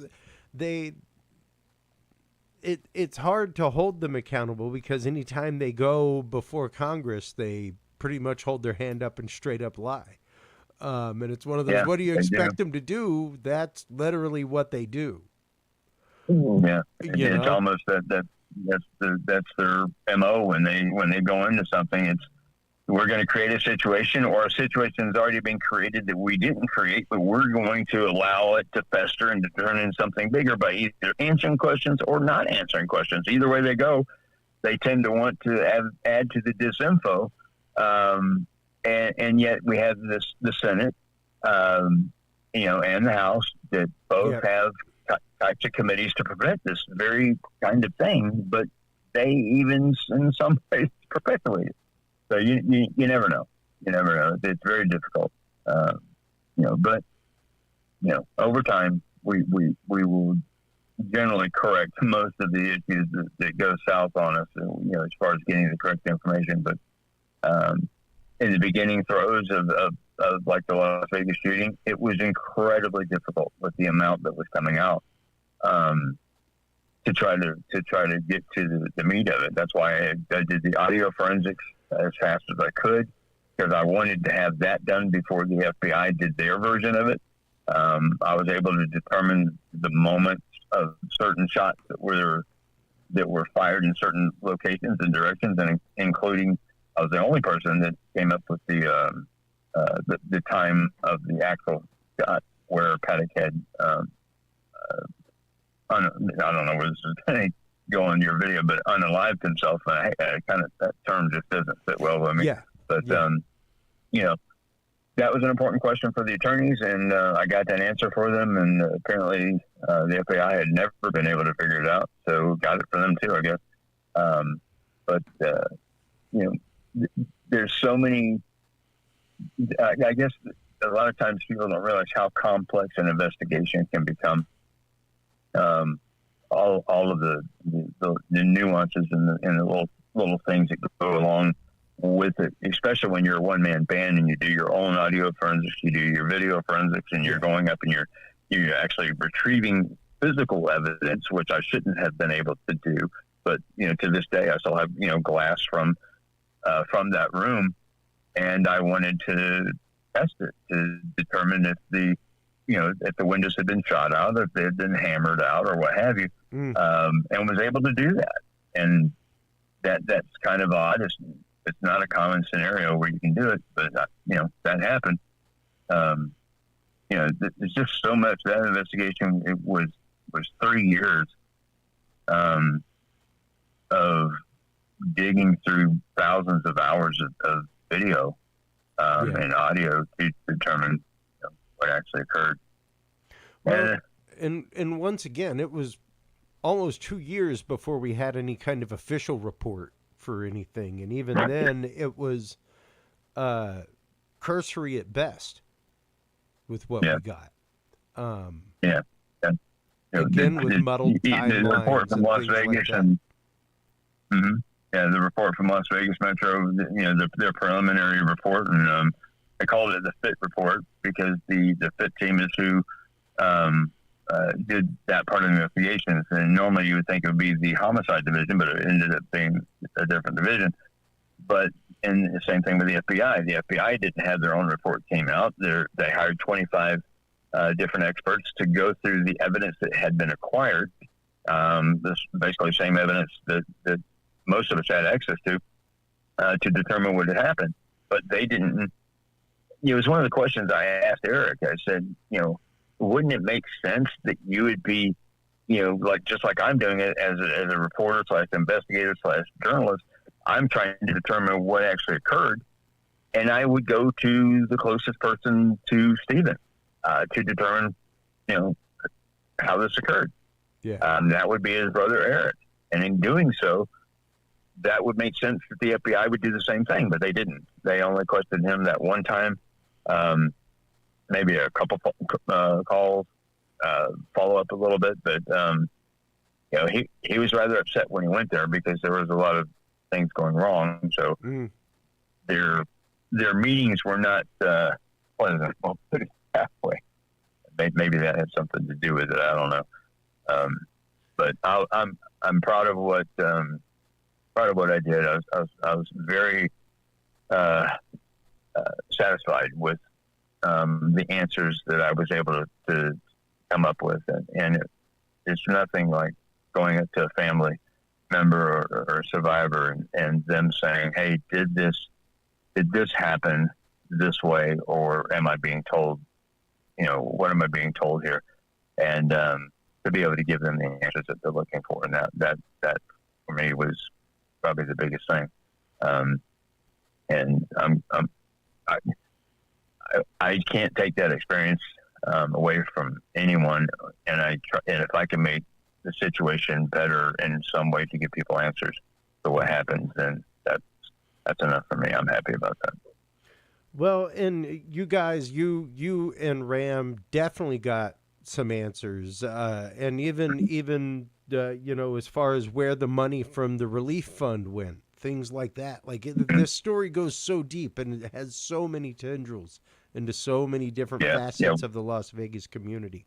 hard to hold them accountable, because anytime they go before Congress, they pretty much hold their hand up and straight up lie. And it's one of those, what do you expect them to do? That's literally what they do. Yeah. It's almost that's their MO when they go into something. It's, we're going to create a situation, or a situation has already been created that we didn't create, but we're going to allow it to fester and to turn into something bigger by either answering questions or not answering questions. Either way they go, they tend to want to add to the disinfo. And yet we have the Senate, and the House that both have types of committees to prevent this very kind of thing, but they even in some ways perpetuate it. So you never know. You never know. It's very difficult. But over time we will generally correct most of the issues that go south on us, as far as getting the correct information. But in the beginning throes of like the Las Vegas shooting, it was incredibly difficult with the amount that was coming out, to try to get to the meat of it. That's why I did the audio forensics as fast as I could, because I wanted to have that done before the FBI did their version of it. I was able to determine the moments of certain shots that were fired in certain locations and directions, and including, I was the only person that came up with the time of the actual shot where Paddock had, I don't know where this is going to go on your video, but unalived himself. And that term just doesn't fit well with me. Yeah. But, that was an important question for the attorneys, and I got that answer for them. And apparently the FBI had never been able to figure it out. So got it for them too, I guess. There's so many, I guess a lot of times people don't realize how complex an investigation can become. All of the nuances and the little things that go along with it, especially when you're a one-man band and you do your own audio forensics, you do your video forensics, and you're going up and you're actually retrieving physical evidence, which I shouldn't have been able to do. But, to this day, I still have, glass from that room. and I wanted to test it to determine if if the windows had been shot out, if they had been hammered out, or what have you, and was able to do that. And that's kind of odd. It's not a common scenario where you can do it, but that happened. There's just so much. That investigation, it was 3 years of digging through thousands of hours of video and audio to determine what actually occurred. Well, and once again, it was almost 2 years before we had any kind of official report for anything, and even then, it was cursory at best with what we got. Again, with muddled timelines. The report from Las Vegas the report from Las Vegas Metro, their preliminary report, and I called it the FIT report because the FIT team is who did that part of the investigations. And normally you would think it would be the homicide division, but it ended up being a different division. And the same thing with the FBI. The FBI didn't have their own report came out. They hired 25 different experts to go through the evidence that had been acquired. This basically same evidence that most of us had access to determine what had happened. But they didn't. It was one of the questions I asked Eric. I said, wouldn't it make sense that you would be, just like I'm doing it as a reporter / investigator / journalist, I'm trying to determine what actually occurred. And I would go to the closest person to Steven to determine, how this occurred. Yeah. That would be his brother, Eric. And in doing so, that would make sense that the FBI would do the same thing, but they didn't. They only questioned him that one time, maybe a couple calls, follow up a little bit, but he was rather upset when he went there because there was a lot of things going wrong. So their meetings were not well, put it halfway. Maybe that had something to do with it. I don't know. But I'm proud of what I did. I was very satisfied with the answers that I was able to come up with, and it's nothing like going up to a family member or a survivor and them saying, "Hey, did this happen this way, or am I being told? What am I being told here?" And to be able to give them the answers that they're looking for, and that for me was probably the biggest thing. And I can't take that experience away from anyone, and if I can make the situation better in some way to give people answers to what happens, then that's enough for me. I'm happy about that. Well, and you guys, you and Ram definitely got some answers, and even as far as where the money from the relief fund went, things like that. Like this story goes so deep, and it has so many tendrils into so many different facets of the Las Vegas community.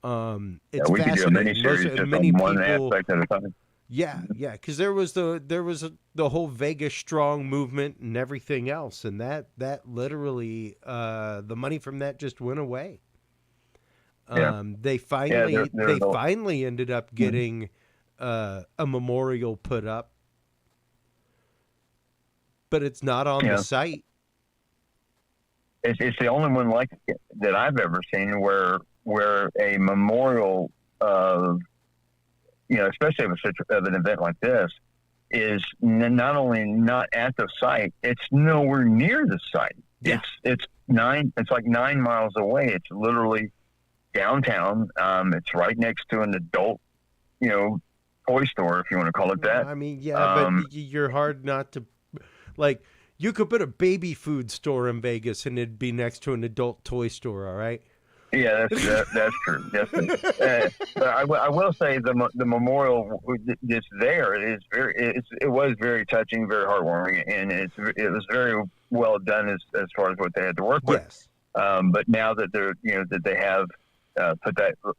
It's we fascinating. could do a mini-series just on one aspect at a time. Yeah, because there was the whole Vegas Strong movement and everything else, and that literally the money from that just went away. They finally ended up getting a memorial put up, but it's not on the site. It's the only one like it that I've ever seen where a memorial of, especially of an event like this, is not only not at the site, it's nowhere near the site. Yeah. It's like 9 miles away. It's literally downtown. It's right next to an adult, toy store, if you want to call it that. I mean, but you're hard not to, like, you could put a baby food store in Vegas and it'd be next to an adult toy store. All right. Yeah, that's true. But I will say the memorial that's there is it was very touching, very heartwarming, and it was very well done as far as what they had to work with. Yes. But now that they're that they have put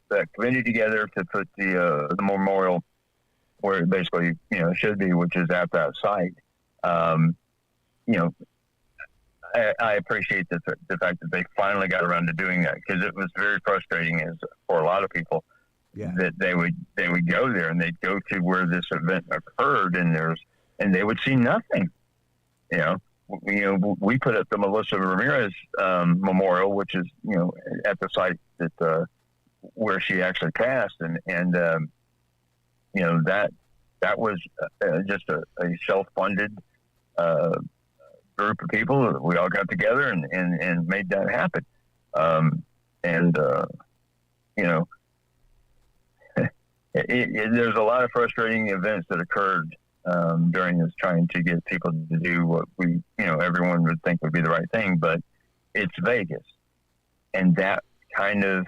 that committee together to put the memorial where it basically should be, which is at that site. I appreciate the fact that they finally got around to doing that, because it was very frustrating for a lot of people that they would go there and they'd go to where this event occurred, and they would see nothing. We put up the Melissa Ramirez memorial, which is at the site that where she actually passed, and that was just a self-funded group of people. We all got together and made that happen. There's a lot of frustrating events that occurred during this, trying to get people to do what everyone would think would be the right thing, but it's Vegas, and that kind of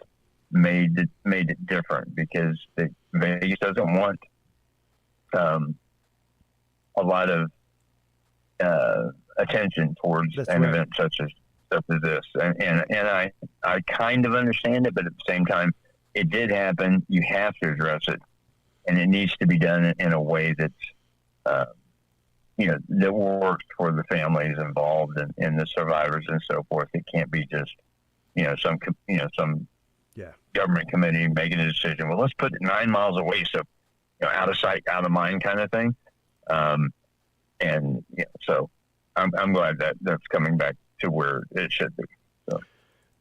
made it different, because Vegas doesn't want a lot of attention towards event such as this, and I kind of understand it, but at the same time, it did happen. You have to address it, and it needs to be done in a way that's that works for the families involved and the survivors and so forth. It can't be just some government committee making a decision. Well, let's put it 9 miles away, so out of sight, out of mind, kind of thing. So I'm glad that that's coming back to where it should be. So.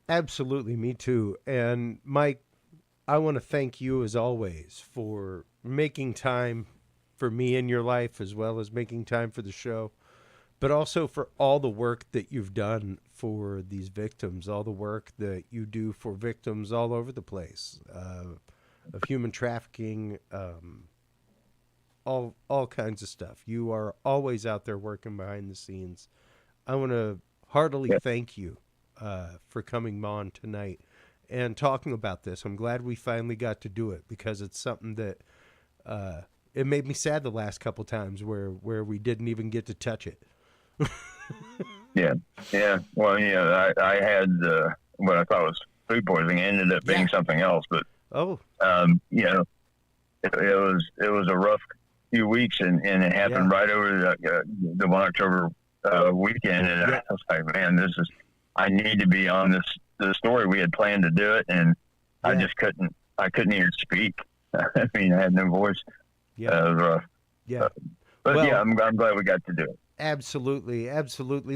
Absolutely, me too. And Mike, I want to thank you as always for making time for me in your life, as well as making time for the show, but also for all the work that you've done for these victims, all the work that you do for victims all over the place, of human trafficking, all kinds of stuff. You are always out there working behind the scenes. I want to heartily thank you for coming on tonight and talking about this. I'm glad we finally got to do it, because it's something that it made me sad the last couple times where we didn't even get to touch it. Yeah. Well, I had what I thought was food poisoning. It ended up being something else, but it was a rough few weeks, and it happened right over the 1 October weekend, and I was like, man, I need to be on the story. We had planned to do it, and I just couldn't even speak. I mean, I had no voice. It was rough. I'm glad we got to do it. Absolutely.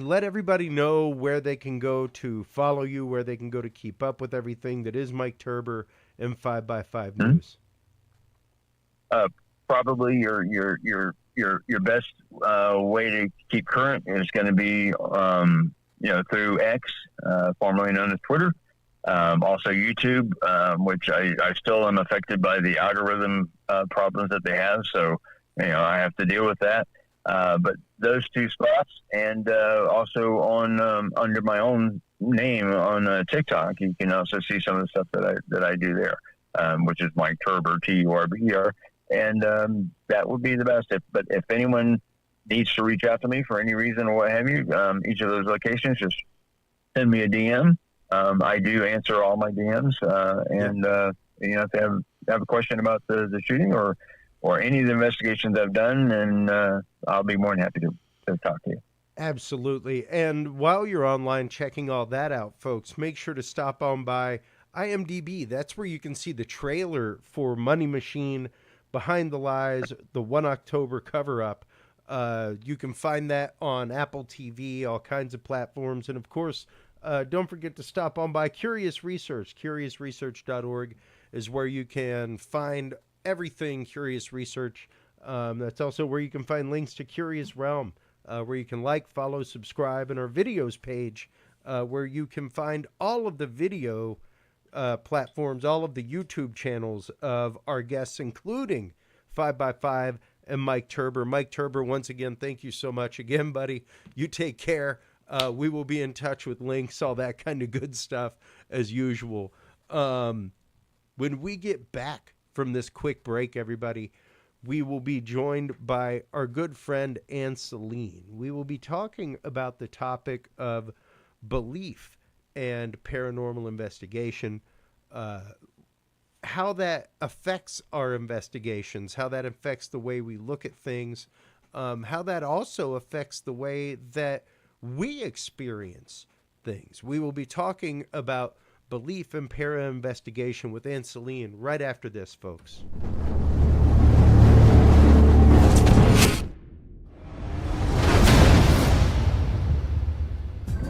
Let everybody know where they can go to follow you, where they can go to keep up with everything that is Mike Turber and 5x5 News. Probably your best way to keep current is going to be through X, formerly known as Twitter. Also YouTube, which I still am affected by the algorithm problems that they have, so I have to deal with that. But those two spots, and also on under my own name on TikTok, you can also see some of the stuff that I do there, which is Mike Turber, Turber, and that would be the best. But if anyone needs to reach out to me for any reason or what have you, each of those locations, just send me a DM. I do answer all my DMs, if they have a question about the shooting or any of the investigations I've done, and I'll be more than happy to talk to you. Absolutely. And while you're online checking all that out, folks, make sure to stop on by IMDb. That's where you can see the trailer for Money Machine, Behind the Lies, the 1 October cover-up. You can find that on Apple TV, all kinds of platforms. And, of course, don't forget to stop on by Curious Research. CuriousResearch.org is where you can find everything Curious Research. That's also where you can find links to Curious Realm, where you can like, follow, subscribe, and our videos page, where you can find all of the video platforms, all of the YouTube channels of our guests, including 5x5 and Mike Turber. Mike Turber, once again, thank you so much again, buddy. You take care. We will be in touch with links, all that kind of good stuff as usual. When we get back from this quick break, everybody, we will be joined by our good friend Ann Selene. We will be talking about the topic of belief and paranormal investigation, how that affects our investigations, how that affects the way we look at things, how that also affects the way that we experience things. We will be talking about belief and para-investigation with Ann Selene right after this, folks.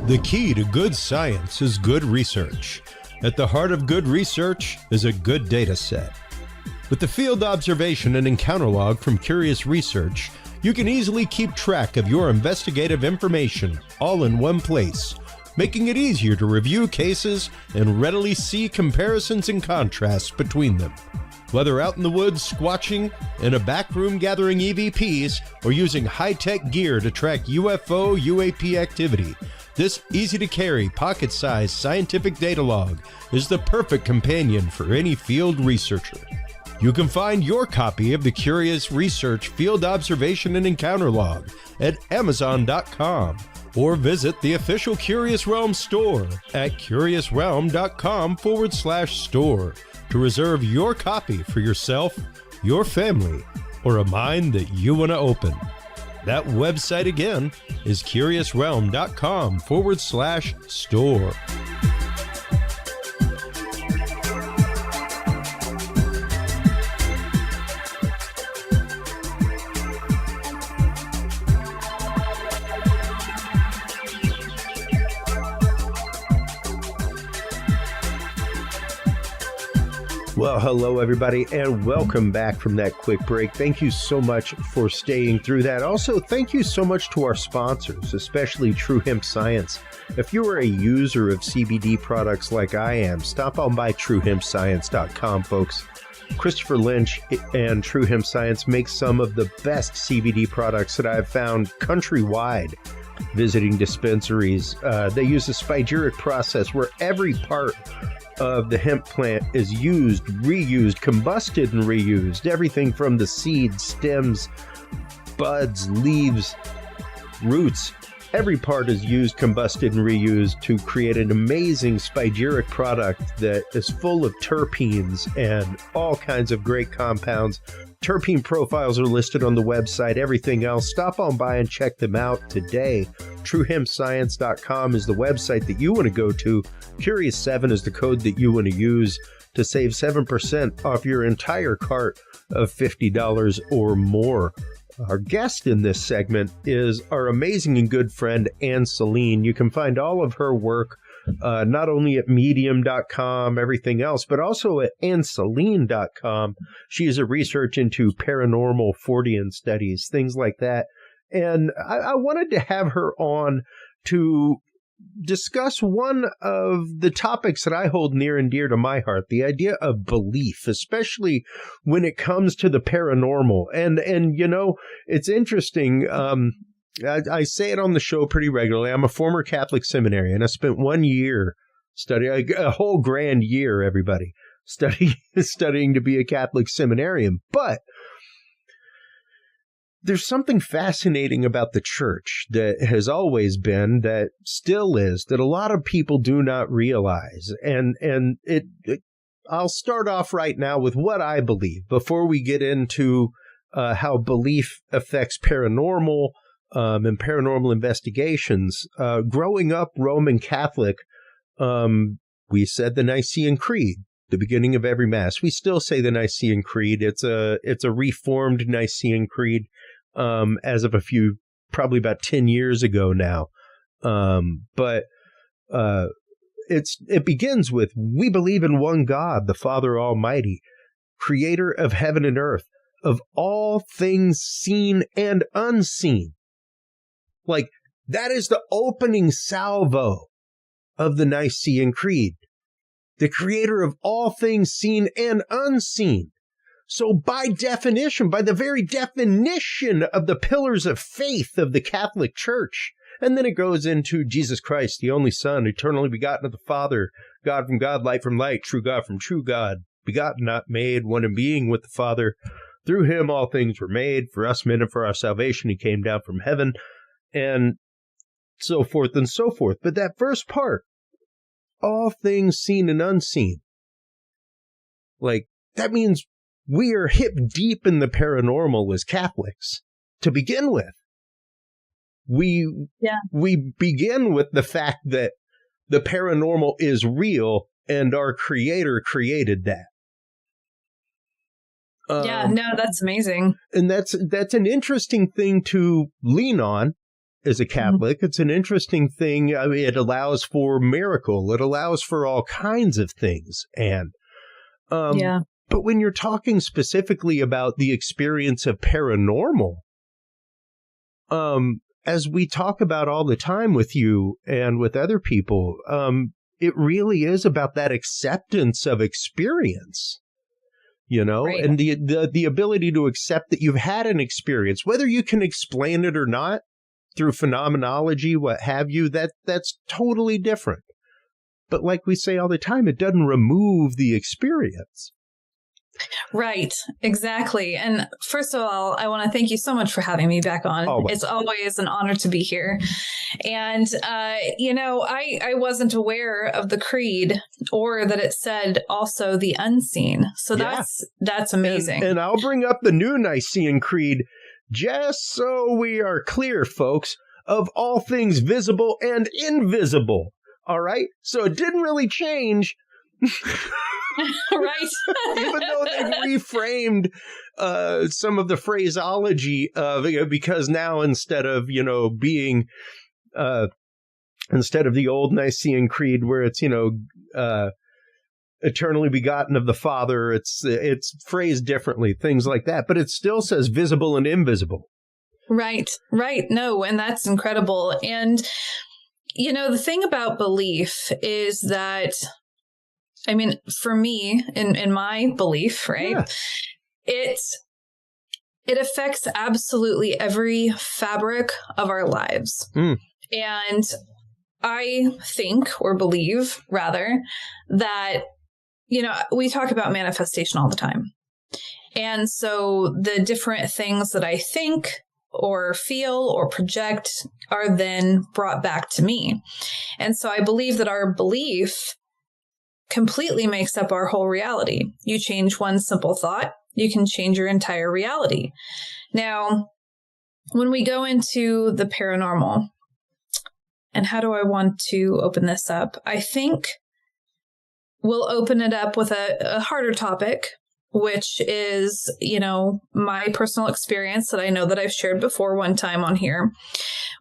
The key to good science is good research. At the heart of good research is a good data set. With the field observation and encounter log from Curious Research, you can easily keep track of your investigative information all in one place, making it easier to review cases and readily see comparisons and contrasts between them. Whether out in the woods squatching, in a back room gathering EVPs, or using high-tech gear to track UFO, UAP activity, this easy-to-carry, pocket-sized scientific data log is the perfect companion for any field researcher. You can find your copy of the Curious Research Field Observation and Encounter Log at Amazon.com or visit the official Curious Realm store at curiousrealm.com/store to reserve your copy for yourself, your family, or a mind that you want to open. That website again is curiousrealm.com/store. Well, hello, everybody, and welcome back from that quick break. Thank you so much for staying through that. Also, thank you so much to our sponsors, especially True Hemp Science. If you are a user of CBD products like I am, stop on by TrueHempScience.com, folks. Christopher Lynch and True Hemp Science make some of the best CBD products that I've found countrywide visiting dispensaries. They use a spagyric process where every part of the hemp plant is used, reused, combusted, and reused. Everything from the seeds, stems, buds, leaves, roots. Every part is used, combusted, and reused to create an amazing spagyric product that is full of terpenes and all kinds of great compounds. Terpene profiles are listed on the website. Everything else, stop on by and check them out today. TrueHempScience.com is the website that you want to go to. Curious7 is the code that you want to use to save 7% off your entire cart of $50 or more. Our guest in this segment is our amazing and good friend, Ann Selene. You can find all of her work not only at medium.com, everything else, but also at annselene.com. She is a research into paranormal Fortean studies, things like that. And I wanted to have her on to discuss one of the topics that I hold near and dear to my heart, the idea of belief, especially when it comes to the paranormal. And you know, it's interesting. I say it on the show pretty regularly. I'm a former Catholic seminarian. I spent 1 year studying, a whole grand year, everybody, studying to be a Catholic seminarian. But there's something fascinating about the church that has always been, that still is, that a lot of people do not realize. And I'll start off right now with what I believe before we get into how belief affects paranormal and paranormal investigations. Growing up Roman Catholic, we said the Nicene Creed, the beginning of every Mass. We still say the Nicene Creed. It's a reformed Nicene Creed. As of probably about 10 years ago now. But it begins with, we believe in one God, the Father Almighty, creator of heaven and earth, of all things seen and unseen. Like, that is the opening salvo of the Nicene Creed. The creator of all things seen and unseen. So by definition, by the very definition of the pillars of faith of the Catholic Church, and then it goes into Jesus Christ, the only Son, eternally begotten of the Father, God from God, light from light, true God from true God, begotten, not made, one in being with the Father. Through him all things were made. For us men and for our salvation he came down from heaven, and so forth and so forth. But that first part, all things seen and unseen, like, that means we are hip deep in the paranormal as Catholics to begin with. we begin with the fact that the paranormal is real and our creator created that. That's amazing. And that's an interesting thing to lean on as a Catholic. It's an interesting thing. I mean, it allows for miracle. It allows for all kinds of things. And but when you're talking specifically about the experience of paranormal, as we talk about all the time with you and with other people, it really is about that acceptance of experience, right. and the ability to accept that you've had an experience, whether you can explain it or not through phenomenology, what have you, that's totally different. But like we say all the time, it doesn't remove the experience. Right, exactly. And first of all, I want to thank you so much for having me back on. Always. It's always an honor to be here. And, I wasn't aware of the creed or that it said also the unseen. So that's amazing. And I'll bring up the new Nicene Creed just so we are clear, folks, of all things visible and invisible. All right? So it didn't really change. Right. Even though they've reframed some of the phraseology of because now instead of being instead of the old Nicene Creed where it's eternally begotten of the Father, it's phrased differently, things like that, but it still says visible and invisible. Right. No, and that's incredible. And the thing about belief is that, I mean, for me, in my belief, right, it affects absolutely every fabric of our lives. And I think, or believe, rather, that, we talk about manifestation all the time. And so the different things that I think or feel or project are then brought back to me. And so I believe that our belief completely makes up our whole reality. You change one simple thought, you can change your entire reality. Now, when we go into the paranormal, and how do I want to open this up? I think we'll open it up with a harder topic, which is, my personal experience that I know that I've shared before one time on here,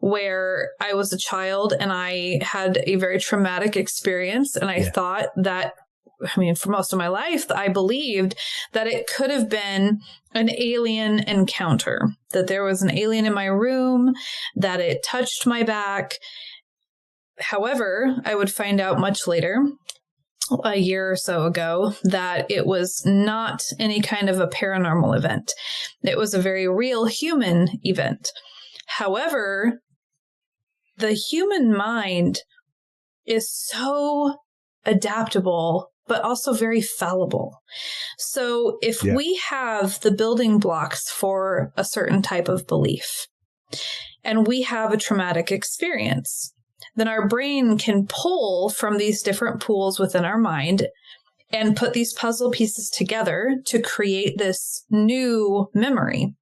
where I was a child and I had a very traumatic experience. And I thought that, for most of my life, I believed that it could have been an alien encounter, that there was an alien in my room, that it touched my back. However, I would find out much later, a year or so ago, that it was not any kind of a paranormal event. It was a very real human event. However, the human mind is so adaptable, but also very fallible. So if we have the building blocks for a certain type of belief, and we have a traumatic experience, then our brain can pull from these different pools within our mind and put these puzzle pieces together to create this new memory.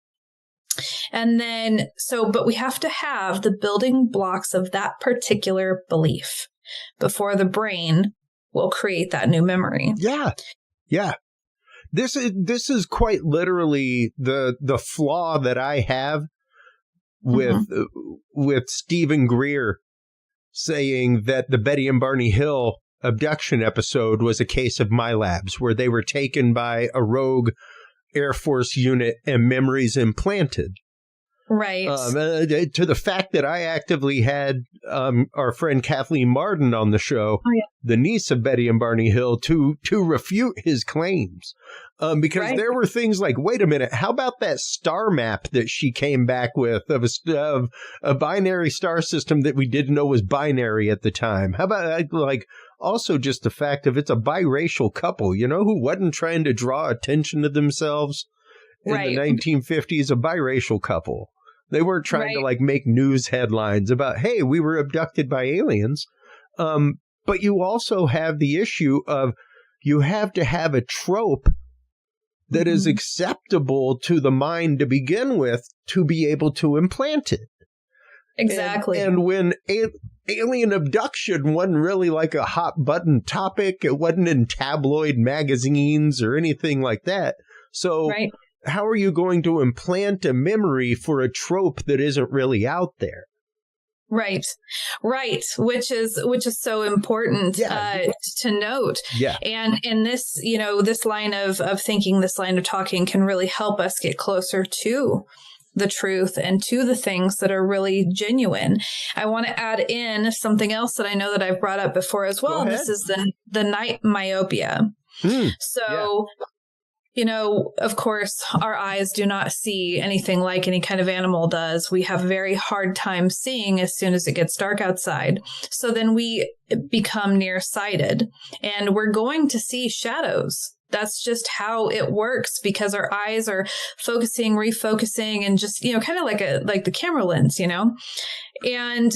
And then, but we have to have the building blocks of that particular belief before the brain will create that new memory. Yeah. This is quite literally the flaw that I have with Stephen Greer saying that the Betty and Barney Hill abduction episode was a case of MyLabs, where they were taken by a rogue Air Force unit and memories implanted. Right. To the fact that I actively had our friend Kathleen Marden on the show, the niece of Betty and Barney Hill, to refute his claims. Because there were things like, wait a minute, how about that star map that she came back with of a binary star system that we didn't know was binary at the time? How about also just the fact of it's a biracial couple, who wasn't trying to draw attention to themselves in the 1950s, a biracial couple. They weren't trying to make news headlines about, hey, we were abducted by aliens. But you also have the issue of you have to have a trope that is acceptable to the mind to begin with to be able to implant it. Exactly. And when alien abduction wasn't really like a hot button topic, it wasn't in tabloid magazines or anything like that. So how are you going to implant a memory for a trope that isn't really out there? Right. Which is so important to note. Yeah. And this, this line of thinking, this line of talking can really help us get closer to the truth and to the things that are really genuine. I want to add in something else that I know that I've brought up before as well. This is the night myopia. So of course, our eyes do not see anything like any kind of animal does. We have a very hard time seeing as soon as it gets dark outside. So then we become nearsighted and we're going to see shadows. That's just how it works because our eyes are focusing, refocusing, and just, kind of like the camera lens, and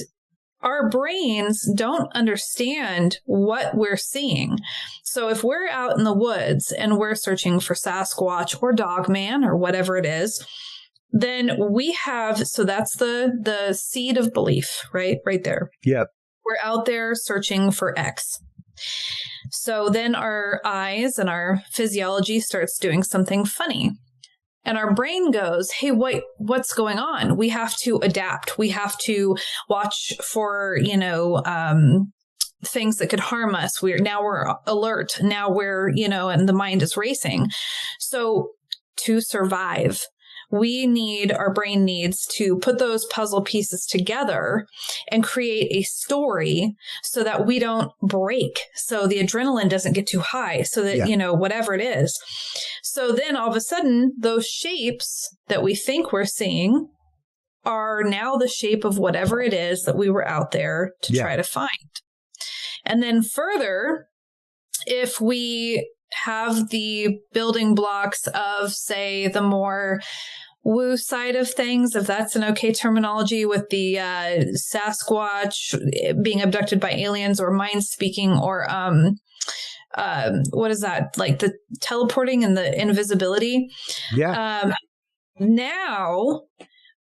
our brains don't understand what we're seeing. So if we're out in the woods and we're searching for Sasquatch or Dogman or whatever it is, then we have, so that's the seed of belief, right there. Yep. We're out there searching for X. So then our eyes and our physiology starts doing something funny. And our brain goes, hey, what's going on? We have to adapt. We have to watch for, things that could harm us. We're alert. Now we're, and the mind is racing. So to survive, our brain needs to put those puzzle pieces together and create a story so that we don't break. So the adrenaline doesn't get too high so that, whatever it is. So then all of a sudden, those shapes that we think we're seeing are now the shape of whatever it is that we were out there to try to find. And then further, if we have the building blocks of, say, the more woo side of things, if that's an okay terminology, with the Sasquatch being abducted by aliens or mind speaking or what is that? Like the teleporting and the invisibility. Yeah. Now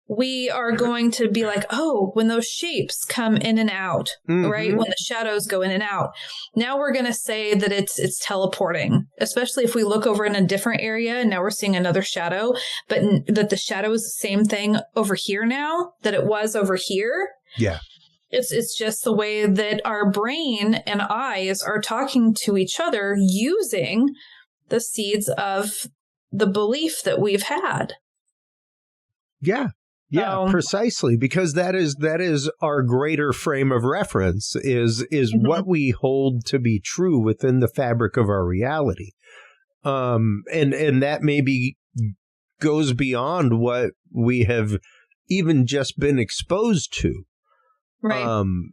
we are going to be like, oh, when those shapes come in and out, right? When the shadows go in and out, now we're going to say that it's teleporting, especially if we look over in a different area and now we're seeing another shadow, but that the shadow is the same thing over here now that it was over here. Yeah. It's just the way that our brain and eyes are talking to each other using the seeds of the belief that we've had. Yeah. Yeah, precisely, because that is our greater frame of reference is what we hold to be true within the fabric of our reality. And that maybe goes beyond what we have even just been exposed to. Right.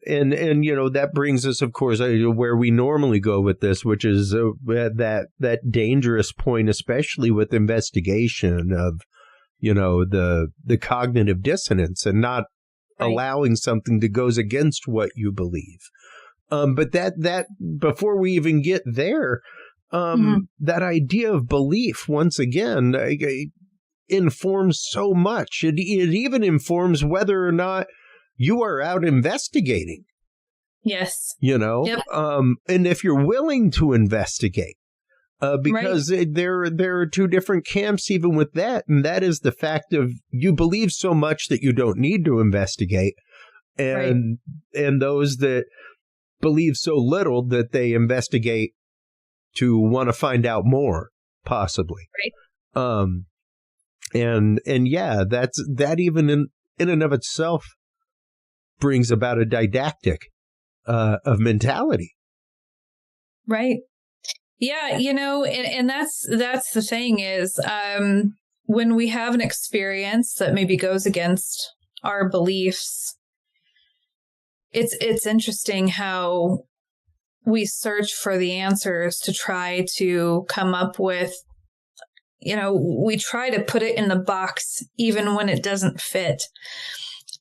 And that brings us, of course, where we normally go with this, which is that dangerous point, especially with investigation of the cognitive dissonance and not allowing something that goes against what you believe. But that before we even get there, that idea of belief, once again, informs so much. It even informs whether or not you are out investigating. Yes. Yep. And if you're willing to investigate. Because there are two different camps even with that, and that is the fact of you believe so much that you don't need to investigate, and those that believe so little that they investigate to want to find out more, possibly. Right. And that even in and of itself brings about a didactic of mentality. Right. Yeah, and that's the thing is when we have an experience that maybe goes against our beliefs, it's interesting how we search for the answers to try to come up with, we try to put it in the box even when it doesn't fit.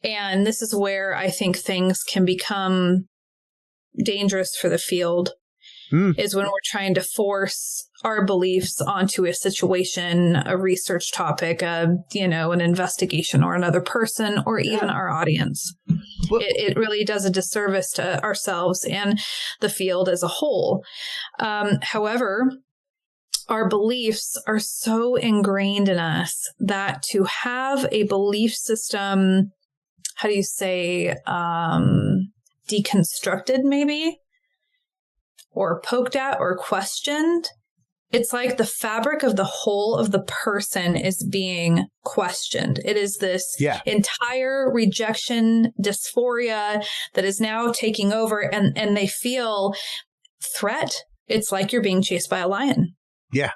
And this is where I think things can become dangerous for the field. Is when we're trying to force our beliefs onto a situation, a research topic, an investigation or another person or even our audience. it really does a disservice to ourselves and the field as a whole. However, our beliefs are so ingrained in us that to have a belief system, how do you say, deconstructed maybe, or poked at or questioned, it's like the fabric of the whole of the person is being questioned. It is this entire rejection, dysphoria that is now taking over, and they feel threat. It's like you're being chased by a lion. Yeah.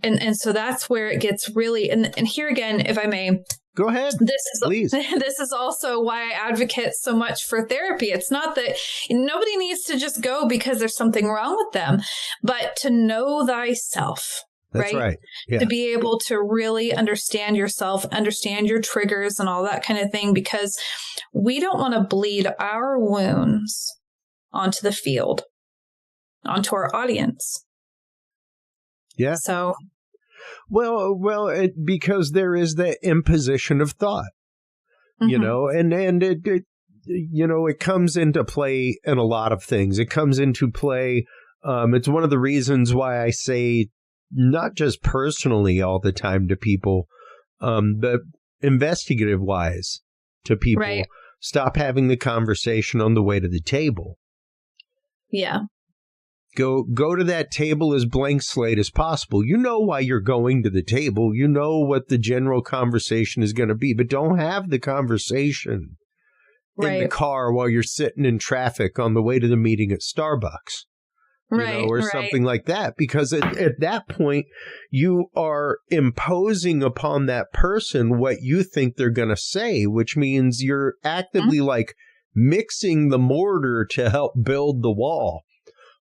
And so that's where it gets really, and here again, if I may, go ahead. Please. This is also why I advocate so much for therapy. It's not that nobody needs to just go because there's something wrong with them, but to know thyself. That's right. Yeah. To be able to really understand yourself, understand your triggers and all that kind of thing, because we don't want to bleed our wounds onto the field, onto our audience. Yeah. So, because there is the imposition of thought, you know, and it it comes into play in a lot of things. It comes into play. It's one of the reasons why I say, not just personally all the time to people, but investigative wise to people, stop having the conversation on the way to the table. Yeah. Go to that table as blank slate as possible. You know why you're going to the table. You know what the general conversation is going to be, but don't have the conversation in the car while you're sitting in traffic on the way to the meeting at Starbucks. Or something like that, because at that point you are imposing upon that person what you think they're going to say, which means you're actively like mixing the mortar to help build the wall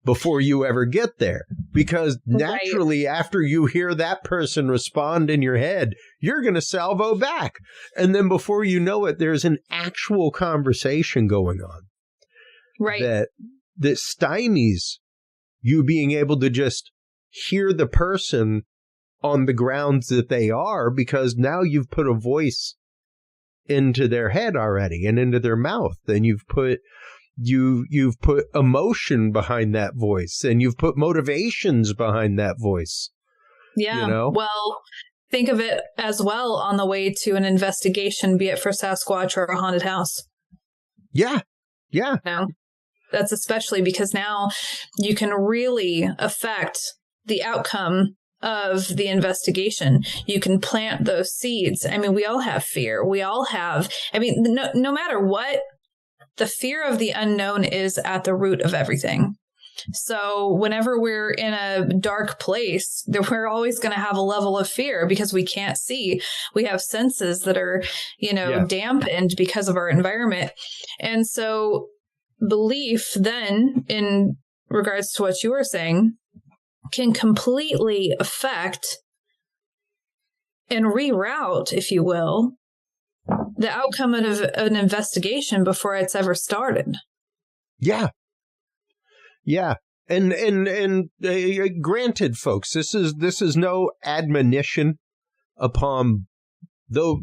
before you ever get there. Because naturally, after you hear that person respond in your head, you're going to salvo back. And then before you know it, there's an actual conversation going on. That stymies you being able to just hear the person on the grounds that they are, because now you've put a voice into their head already and into their mouth, and you've put emotion behind that voice, and you've put motivations behind that voice. Yeah. Well, think of it as well on the way to an investigation, be it for Sasquatch or a haunted house. Yeah. Yeah. That's especially because now you can really affect the outcome of the investigation. You can plant those seeds. I mean, we all have fear. We all have, no matter what, the fear of the unknown is at the root of everything. So whenever we're in a dark place, we're always going to have a level of fear because we can't see. We have senses that are, dampened because of our environment. And so belief then, in regards to what you were saying, can completely affect and reroute, if you will, the outcome of an investigation before it's ever started. Yeah. Yeah. And granted, folks, this is no admonition upon the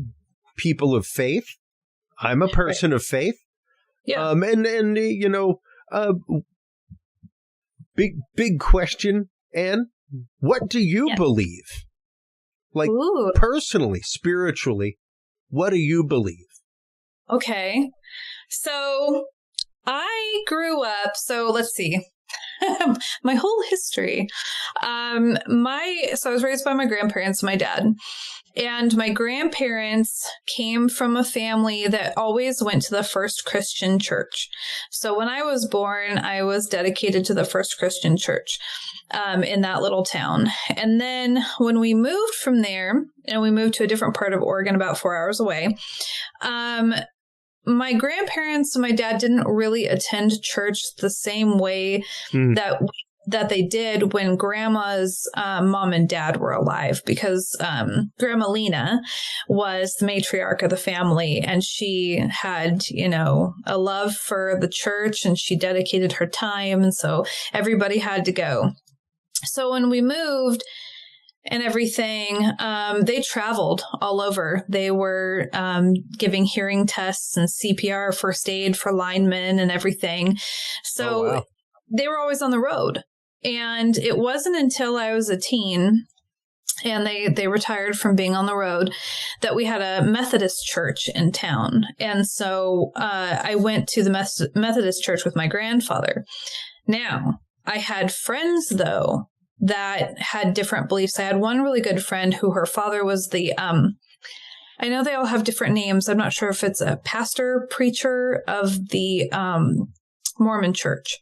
people of faith. I'm a person of faith. Yeah. Big question, Ann. What do you believe? Like, personally, spiritually, what do you believe? Okay. So I grew up, let's see. My whole history. So I was raised by my grandparents, my dad. And my grandparents came from a family that always went to the First Christian Church. So when I was born, I was dedicated to the First Christian Church in that little town. And then when we moved from there, and we moved to a different part of Oregon, about 4 hours away, my grandparents and my dad didn't really attend church the same way that they did when Grandma's mom and dad were alive, because Grandma Lena was the matriarch of the family, and she had, a love for the church, and she dedicated her time, and so everybody had to go. So when we moved, and everything. They traveled all over. They were giving hearing tests and CPR, first aid for linemen and everything. So they were always on the road. And it wasn't until I was a teen and they retired from being on the road that we had a Methodist church in town. And so I went to the Methodist church with my grandfather. Now, I had friends, though, that had different beliefs. I had one really good friend who her father was the, I know they all have different names. I'm not sure if it's a pastor, preacher of the Mormon church.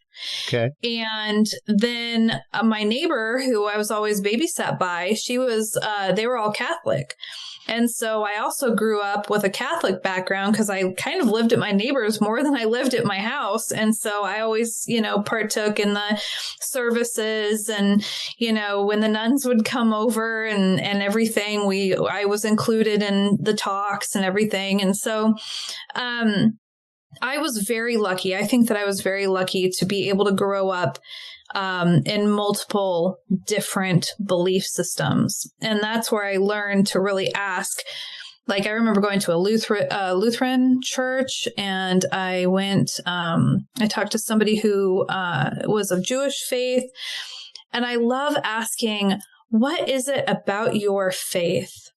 Okay. And then my neighbor, who I was always babysat by, she was, they were all Catholic. And so I also grew up with a Catholic background because I kind of lived at my neighbor's more than I lived at my house. And so I always, partook in the services and, when the nuns would come over and everything, I was included in the talks and everything. And so, I was very lucky. I think that I was very lucky to be able to grow up in multiple different belief systems. And that's where I learned to really ask. Like, I remember going to a Lutheran church, and I talked to somebody who was of Jewish faith. And I love asking, what is it about your faith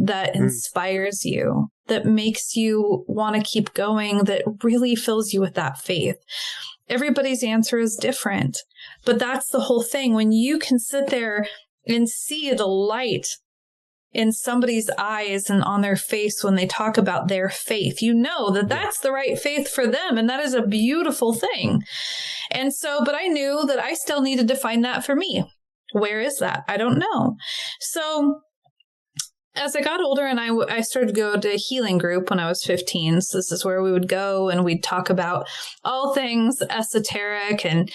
that inspires you, that makes you want to keep going, that really fills you with that faith? Everybody's answer is different, but that's the whole thing. When you can sit there and see the light in somebody's eyes and on their face when they talk about their faith, you know that that's the right faith for them. And that is a beautiful thing. And so, but I knew that I still needed to find that for me. Where is that? I don't know. So as I got older and I started to go to a healing group when I was 15. So this is where we would go and we'd talk about all things esoteric, and,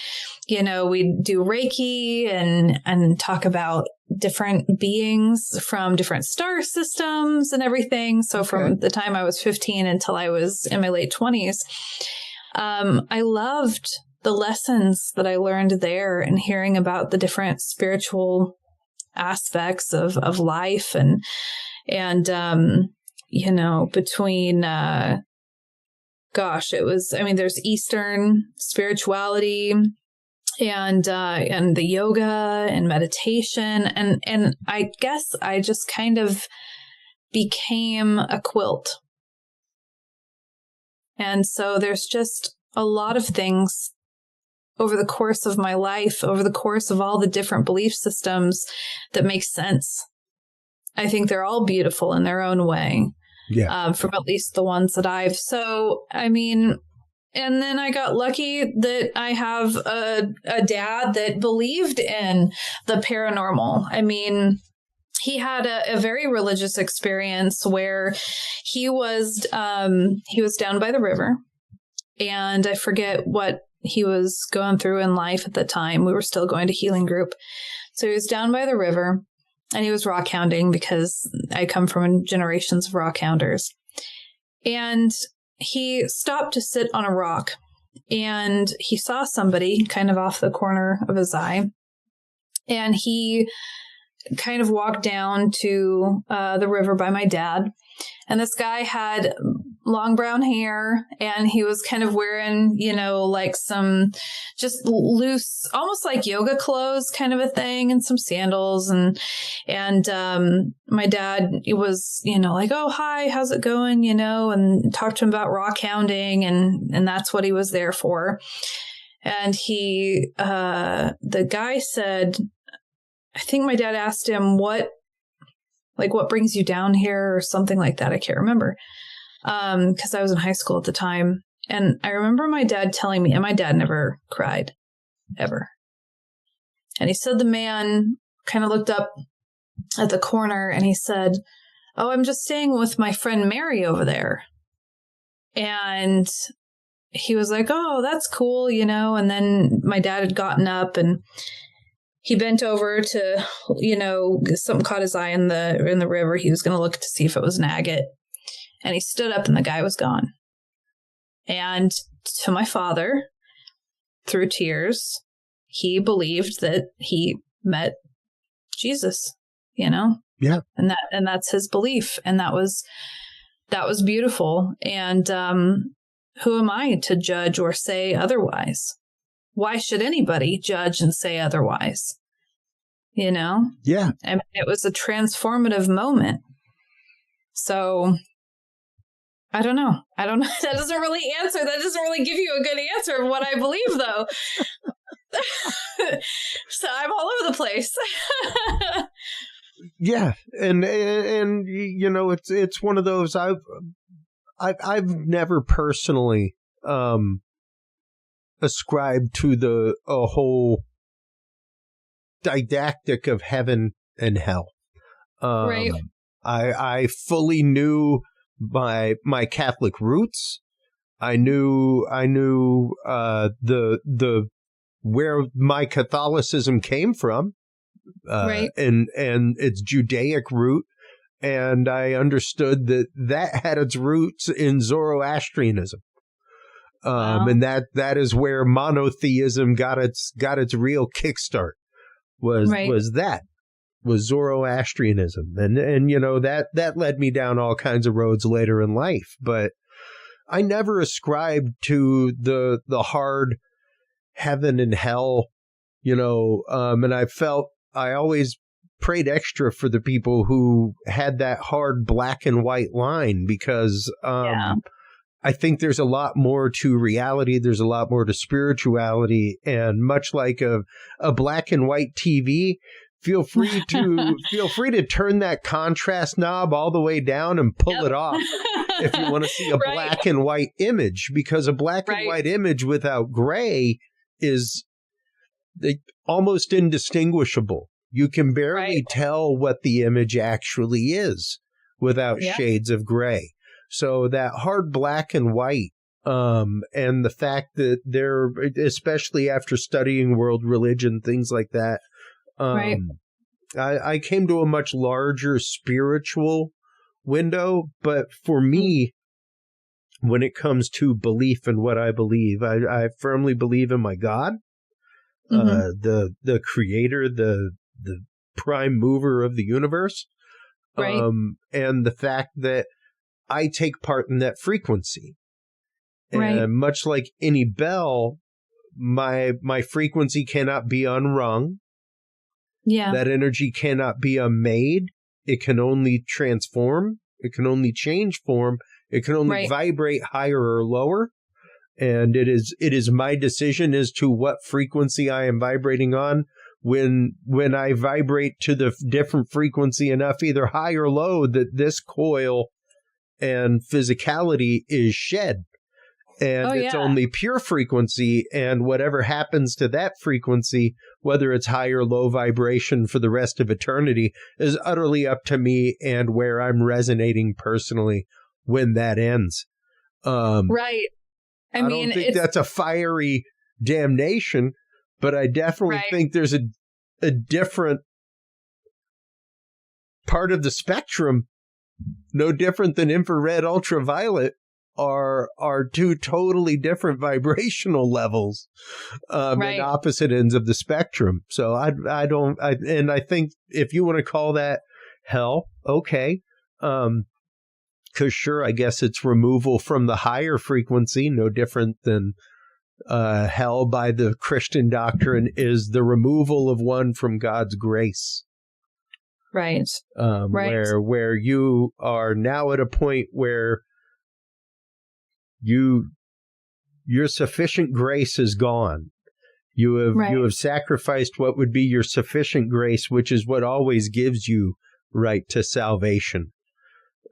we'd do Reiki and talk about different beings from different star systems and everything. So from the time I was 15 until I was in my late 20s, I loved the lessons that I learned there and hearing about the different spiritual aspects of life and between there's Eastern spirituality and the yoga and meditation, and I guess I just kind of became a quilt. And so there's just a lot of things over the course of my life, over the course of all the different belief systems, that make sense. I think they're all beautiful in their own way. Yeah. From at least the ones that and then I got lucky that I have a dad that believed in the paranormal. I mean, he had a very religious experience where he was down by the river, and I forget what he was going through in life at the time. We were still going to healing group. So he was down by the river and he was rock hounding, because I come from generations of rock hounders. And he stopped to sit on a rock, and he saw somebody kind of off the corner of his eye. And he kind of walked down to the river by my dad. And this guy had long brown hair, and he was kind of wearing, like some just loose, almost like yoga clothes kind of a thing, and some sandals. And my dad, he was, like, oh, hi, how's it going? And talked to him about rock hounding, and that's what he was there for. And the guy said, I think my dad asked him, what brings you down here, or something like that. I can't remember. Because I was in high school at the time. And I remember my dad telling me, and my dad never cried, ever. And he said the man kind of looked up at the corner and he said, oh, I'm just staying with my friend Mary over there. And he was like, oh, that's cool, And then my dad had gotten up and he bent over to, something caught his eye in the river. He was going to look to see if it was an agate. And he stood up and the guy was gone. And to my father, through tears, he believed that he met Jesus. you know? Yeah. And that's his belief. And that was beautiful. And who am I to judge or say otherwise? Why should anybody judge and say otherwise? You know? Yeah. I mean, it was a transformative moment. So I don't know. That doesn't really give you a good answer of what I believe, though. So I'm all over the place. Yeah. And you know, it's one of those I've never personally ascribed to a whole didactic of heaven and hell. Right. I fully knew my Catholic roots. I knew the where my Catholicism came from, right. and its Judaic root, and I understood that had its roots in Zoroastrianism. Wow. And that is where monotheism got its real kickstart. Was Zoroastrianism, and you know that led me down all kinds of roads later in life, but I never ascribed to the hard heaven and hell, you know, and I always prayed extra for the people who had that hard black and white line, because I think there's a lot more to reality. There's a lot more to spirituality, and much like a black and white TV, feel free to turn that contrast knob all the way down and pull it off if you want to see a black and white image, because a black and white image without gray is almost indistinguishable. You can barely tell what the image actually is without shades of gray. So that hard black and white, and the fact that they're, especially after studying world religion, things like that, I came to a much larger spiritual window. But for me, when it comes to belief and what I believe, I firmly believe in my God, the creator, the prime mover of the universe, and the fact that I take part in that frequency. And much like any bell, my frequency cannot be unrung. Yeah. That energy cannot be unmade. It can only transform. It can only change form. It can only vibrate higher or lower. And it is my decision as to what frequency I am vibrating on. When I vibrate to the different frequency enough, either high or low, that this coil and physicality is shed. And it's only pure frequency, and whatever happens to that frequency, whether it's high or low vibration for the rest of eternity, is utterly up to me and where I'm resonating personally when that ends. I mean, don't think that's a fiery damnation, but I definitely think there's a different part of the spectrum, no different than infrared, ultraviolet, are two totally different vibrational levels, and opposite ends of the spectrum. So I think if you want to call that hell, okay. 'Cause sure, I guess it's removal from the higher frequency, no different than hell by the Christian doctrine is the removal of one from God's grace. Where you are now at a point where your sufficient grace is gone. You have sacrificed what would be your sufficient grace, which is what always gives you right to salvation.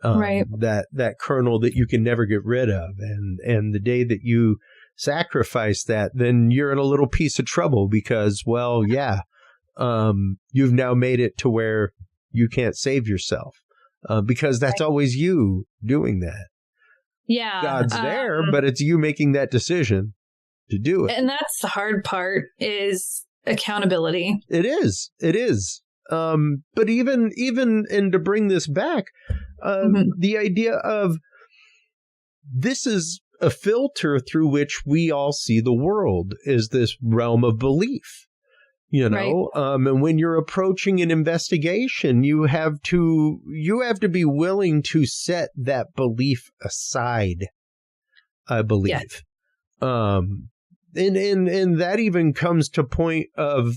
That kernel that you can never get rid of. And the day that you sacrifice that, then you're in a little piece of trouble because, you've now made it to where you can't save yourself, because that's always you doing that. Yeah. God's there, but it's you making that decision to do it. And that's the hard part, is accountability. It is. But even and to bring this back, the idea of this is a filter through which we all see the world, is this realm of belief. You know, and when you're approaching an investigation, you have to be willing to set that belief aside, I believe. Yes. And that even comes to point of,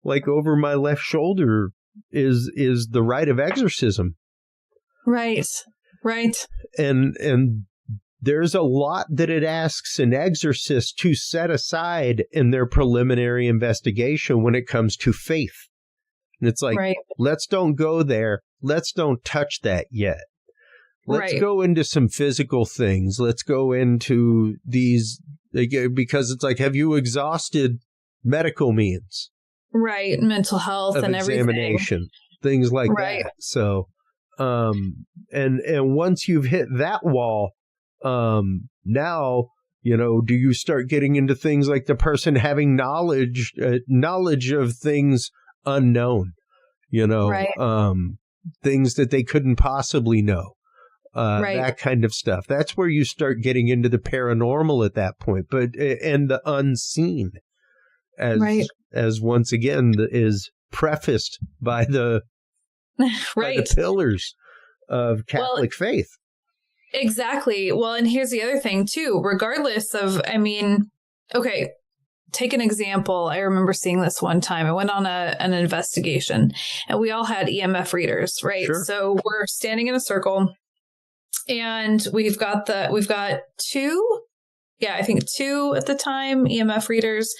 like, over my left shoulder is the rite of exorcism. Right. And there's a lot that it asks an exorcist to set aside in their preliminary investigation when it comes to faith. And it's like, let's don't go there. Let's don't touch that yet. Let's go into some physical things. Let's go into these, because it's like, have you exhausted medical means? Right. Mental health and examination, things like that. So, and once you've hit that wall, now, you know, do you start getting into things like the person having knowledge of things unknown, you know, things that they couldn't possibly know, that kind of stuff. That's where you start getting into the paranormal at that point, and the unseen, as once again is prefaced by the by the pillars of Catholic faith. Exactly. Well, and here's the other thing, too. Regardless of, I mean, okay, take an example. I remember seeing this one time. I went on an investigation, and we all had EMF readers, right? Sure. So we're standing in a circle, and we've got two, I think two at the time, EMF readers.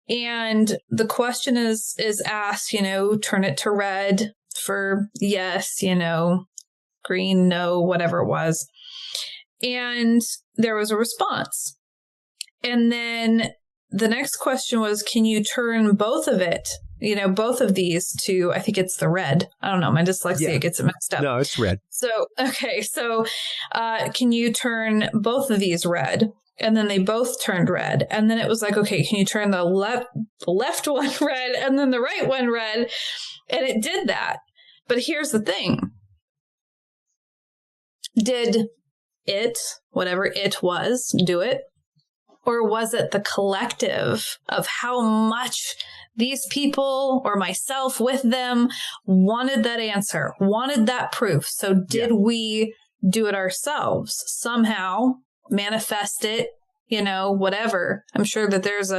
And the question is asked, you know, turn it to red for yes, you know, green, no, whatever it was. And there was a response. And then the next question was, can you turn both of these to, I think it's the red. I don't know. My dyslexia gets it mixed up. No, it's red. So, okay. So, can you turn both of these red? And then they both turned red. And then it was like, okay, can you turn the left one red and then the right one red? And it did that. But here's the thing. Did it, whatever it was, do it? Or was it the collective of how much these people or myself with them wanted that answer, wanted that proof? So did we do it ourselves? Somehow manifest it, you know, whatever. I'm sure that there's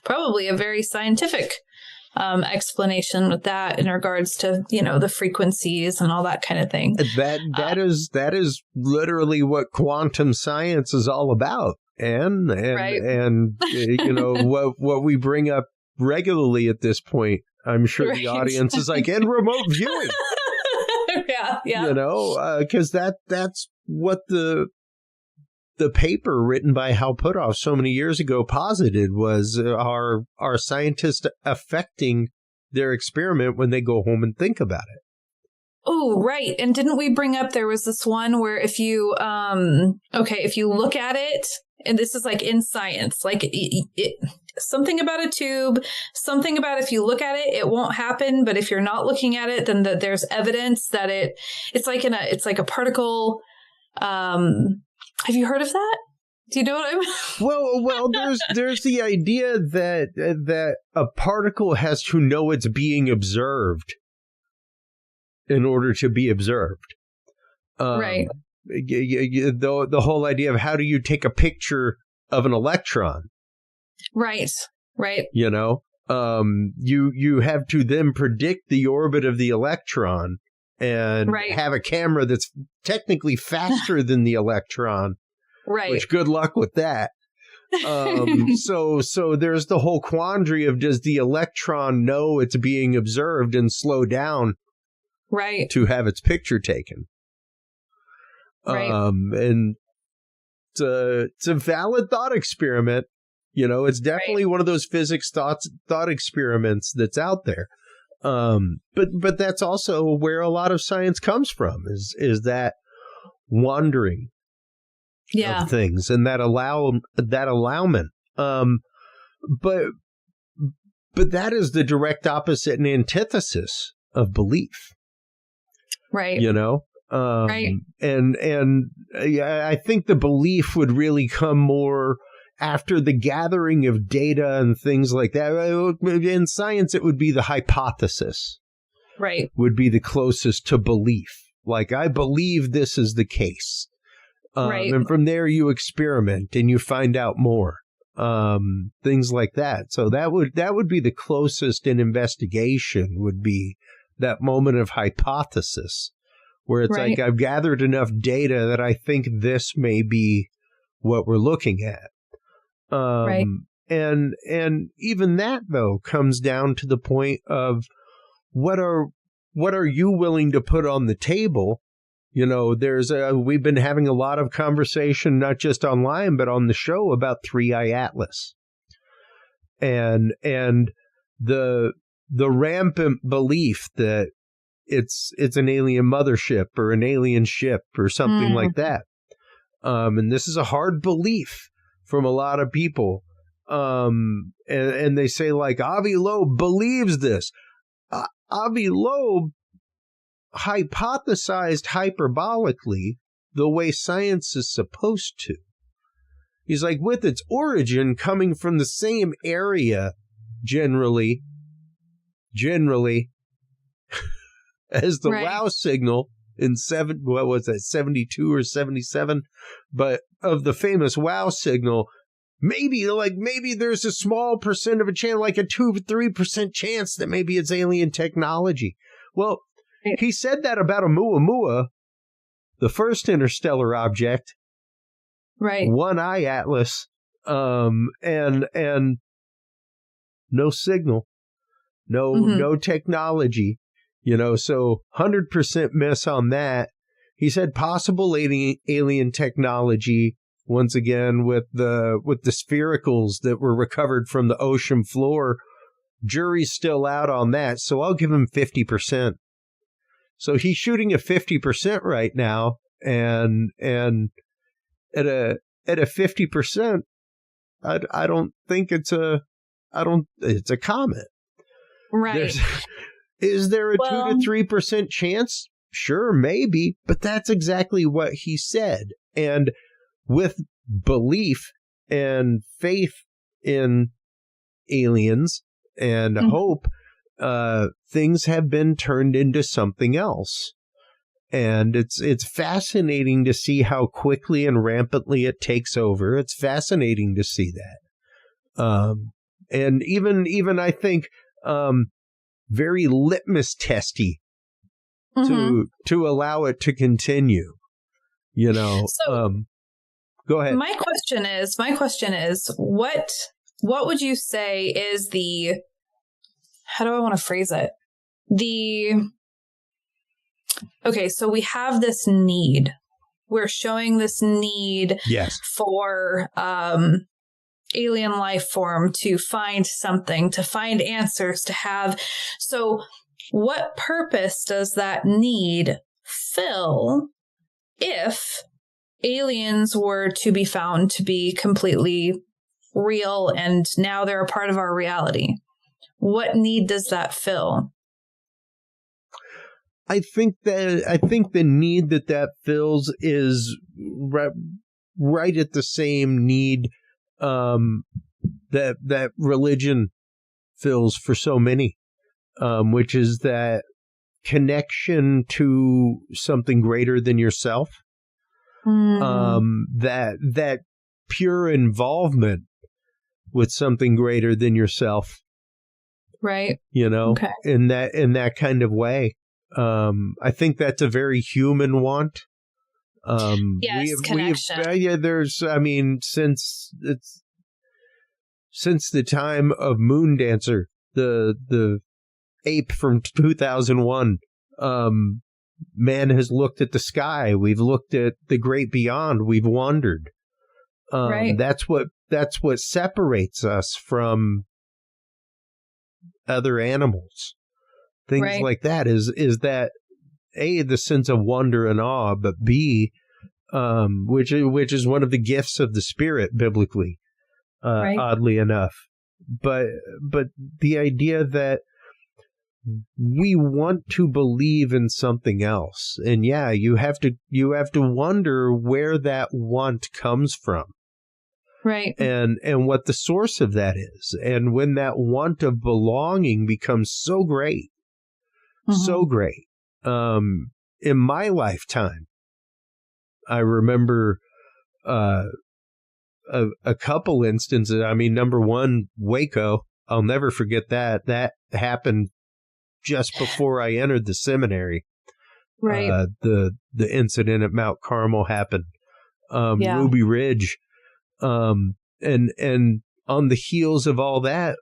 probably a very scientific explanation with that in regards to, you know, the frequencies and all that kind of thing. That is literally what quantum science is all about. And you know, what we bring up regularly at this point, I'm sure the audience is like, and remote viewing. Yeah. You know, because that's what the paper written by Hal Puthoff so many years ago posited was our scientists affecting their experiment when they go home and think about it. Oh, right. And didn't we bring up, there was this one where if you look at it, and this is like in science, like something about a tube, something about if you look at it, it won't happen. But if you're not looking at it, then there's evidence that it's like a particle. Have you heard of that? Do you know what I mean? Well, there's the idea that a particle has to know it's being observed in order to be observed. Right. The whole idea of how do you take a picture of an electron? Right. You know, you have to then predict the orbit of the electron and have a camera that's technically faster than the electron. Right. Which good luck with that. So there's the whole quandary of, does the electron know it's being observed and slow down to have its picture taken? Right. And it's a valid thought experiment. You know, it's definitely one of those physics thought experiments that's out there. But that's also where a lot of science comes from, is that wandering of things and that allowment. But that is the direct opposite and antithesis of belief. Right. You know? And I think the belief would really come more after the gathering of data and things like that, in science, it would be the hypothesis. Right. Would be the closest to belief. Like, I believe this is the case. Right. And from there, you experiment and you find out more. Things like that. So that would be the closest in investigation, would be that moment of hypothesis, where it's like, I've gathered enough data that I think this may be what we're looking at. And even that, though, comes down to the point of what are you willing to put on the table? You know, we've been having a lot of conversation, not just online, but on the show, about Three Eye Atlas. And the rampant belief that it's an alien mothership or an alien ship or something like that. And this is a hard belief from a lot of people. And they say, like, Avi Loeb believes this. Avi Loeb hypothesized hyperbolically the way science is supposed to. He's like, with its origin coming from the same area, generally, as the wow signal in 72 or 77, but of the famous wow signal, maybe there's a small percent of a chance, like a 2-3% chance that maybe it's alien technology. Well, he said that about Oumuamua, the first interstellar object, One Eye Atlas, and no signal, no technology, you know. So 100% miss on that. He said possible alien technology. Once again, with the sphericals that were recovered from the ocean floor, jury's still out on that. So I'll give him 50%. So he's shooting at 50% right now, and at a 50%, I don't think it's a comet. Right. Is there a 2 to 3% chance? Sure, maybe, but that's exactly what he said. And with belief and faith in aliens and hope, things have been turned into something else. And it's fascinating to see how quickly and rampantly it takes over. It's fascinating to see that. And even I think very litmus testy to allow it to continue. You know. So, go ahead. My question is, what would you say is how do I want to phrase it? Okay, so we have this need. We're showing this need for alien life form to find something, to find answers, to have. So what purpose does that need fill if aliens were to be found to be completely real and now they're a part of our reality? What need does that fill? I think the need that fills is right at the same need that religion fills for so many, which is that connection to something greater than yourself. That pure involvement with something greater than yourself. Right. You know, in that kind of way. I think that's a very human want. Connection. There's, I mean, since the time of Moondancer, the ape from 2001, man has looked at the sky. We've looked at the great beyond. We've wandered. That's what separates us from other animals. Things like that is that A, the sense of wonder and awe, but B, which is one of the gifts of the spirit biblically, oddly enough. But the idea that we want to believe in something else, and you have to wonder where that want comes from. Right. And what the source of that is. And when that want of belonging becomes so great, so great. In my lifetime, I remember a couple instances. I mean, number one, Waco. I'll never forget that. That happened just before I entered the seminary. Right. The incident at Mount Carmel happened. Ruby Ridge. And on the heels of all that,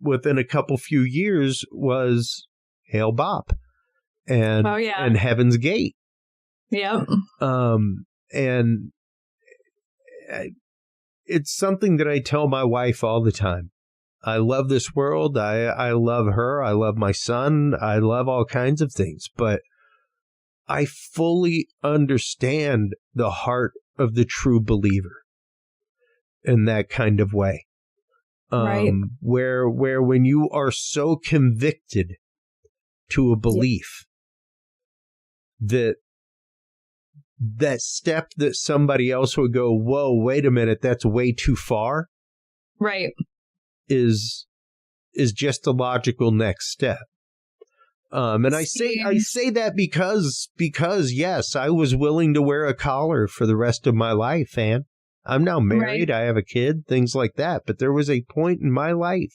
within a few years was Hale Bop and Heaven's Gate. Yep. And it's something that I tell my wife all the time. I love this world. I love her. I love my son. I love all kinds of things, but I fully understand the heart of the true believer in that kind of way. Right. Where when you are so convicted to a belief that step that somebody else would go, whoa, wait a minute, that's way too far. Right. Is just a logical next step. And I say that because yes, I was willing to wear a collar for the rest of my life, Ann. I'm now married, I have a kid, things like that. But there was a point in my life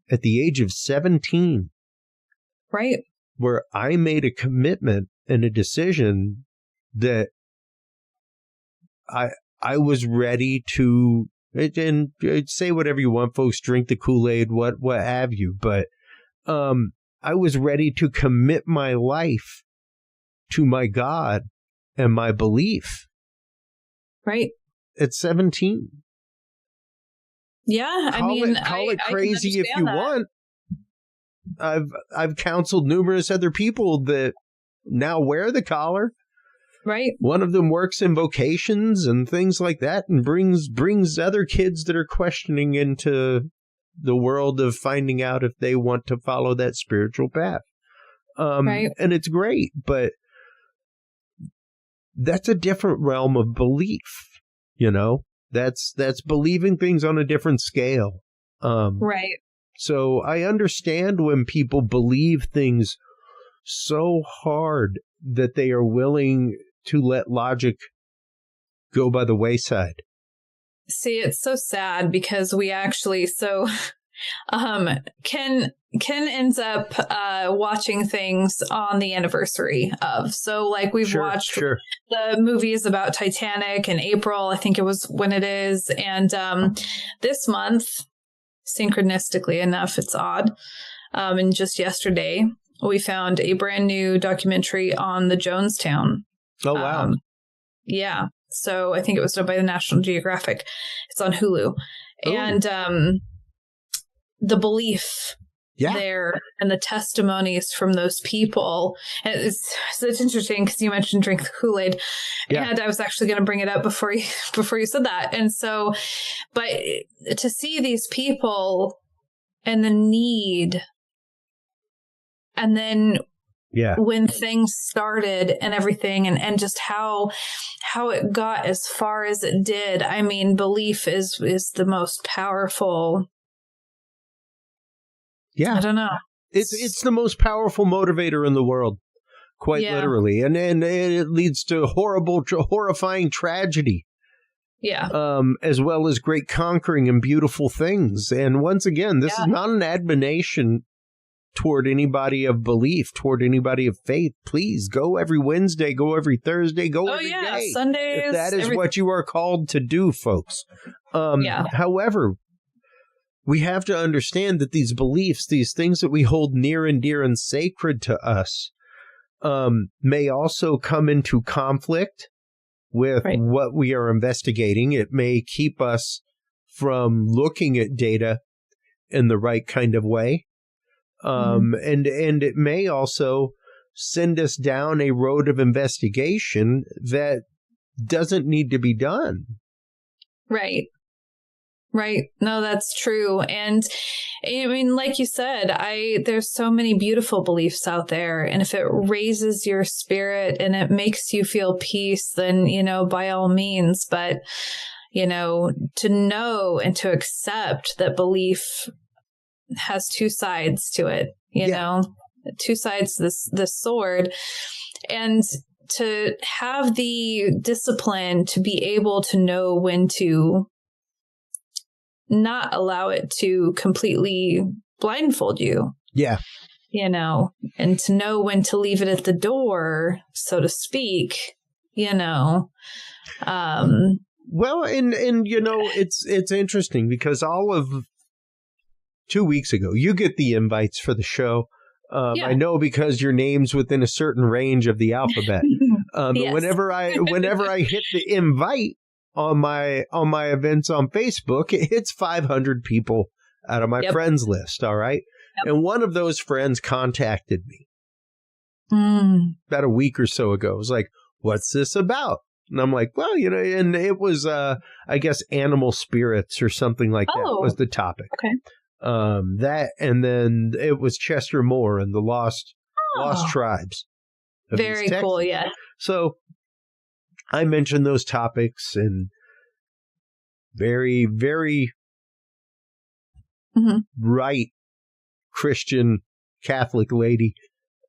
at the age of 17 where I made a commitment and a decision that I was ready to, and say whatever you want, folks, drink the Kool-Aid, what have you. But I was ready to commit my life to my God and my belief. Right. At 17. Yeah, Call it crazy if you want. I've counseled numerous other people that now wear the collar. Right. One of them works in vocations and things like that, and brings other kids that are questioning into the world of finding out if they want to follow that spiritual path. And it's great, but that's a different realm of belief. You know, that's believing things on a different scale. Right. So I understand when people believe things so hard that they are willing to let logic go by the wayside. See, it's so sad because we actually, Ken ends up watching things on the anniversary of. So like we've watched the movies about Titanic in April, I think it was when it is. And this month, synchronistically enough, it's odd. And just yesterday, we found a brand new documentary on the Jonestown. Oh, wow. Yeah. So I think it was done by the National Geographic. It's on Hulu. Ooh. And the belief there and the testimonies from those people. And it's interesting because you mentioned drink the Kool-Aid. Yeah. And I was actually going to bring it up before you said that. And so, but to see these people and the need, and then when things started and everything and just how it got as far as it did. I mean, belief is the most powerful. Yeah. I don't know. It's the most powerful motivator in the world, quite literally. And it leads to horrifying tragedy. Yeah. As well as great conquering and beautiful things. And once again, this is not an admonition toward anybody of belief, toward anybody of faith. Please go every Wednesday, go every Thursday, go every day. Sundays. If that is what you are called to do, folks. However, we have to understand that these beliefs, these things that we hold near and dear and sacred to us, may also come into conflict with what we are investigating. It may keep us from looking at data in the right kind of way. And it may also send us down a road of investigation that doesn't need to be done. Right. No, that's true. And I mean, like you said, there's so many beautiful beliefs out there. And if it raises your spirit and it makes you feel peace, then, by all means. But, to know and to accept that belief has two sides to it, two sides to this sword, and to have the discipline to be able to know when to not allow it to completely blindfold you. Yeah. And to know when to leave it at the door, so to speak, Well, and it's interesting because all of 2 weeks ago, you get the invites for the show. I know because your name's within a certain range of the alphabet. Yes. Whenever I hit the invite on my events on Facebook, it hits 500 people out of my friends list. All right. Yep. And one of those friends contacted me about a week or so ago. It was like, what's this about? And I'm like, well, and it was, I guess, animal spirits or something like that was the topic. Okay. That, and then it was Chester Moore and the lost tribes. Very cool. Yeah. So I mentioned those topics, and very, very right Christian Catholic lady.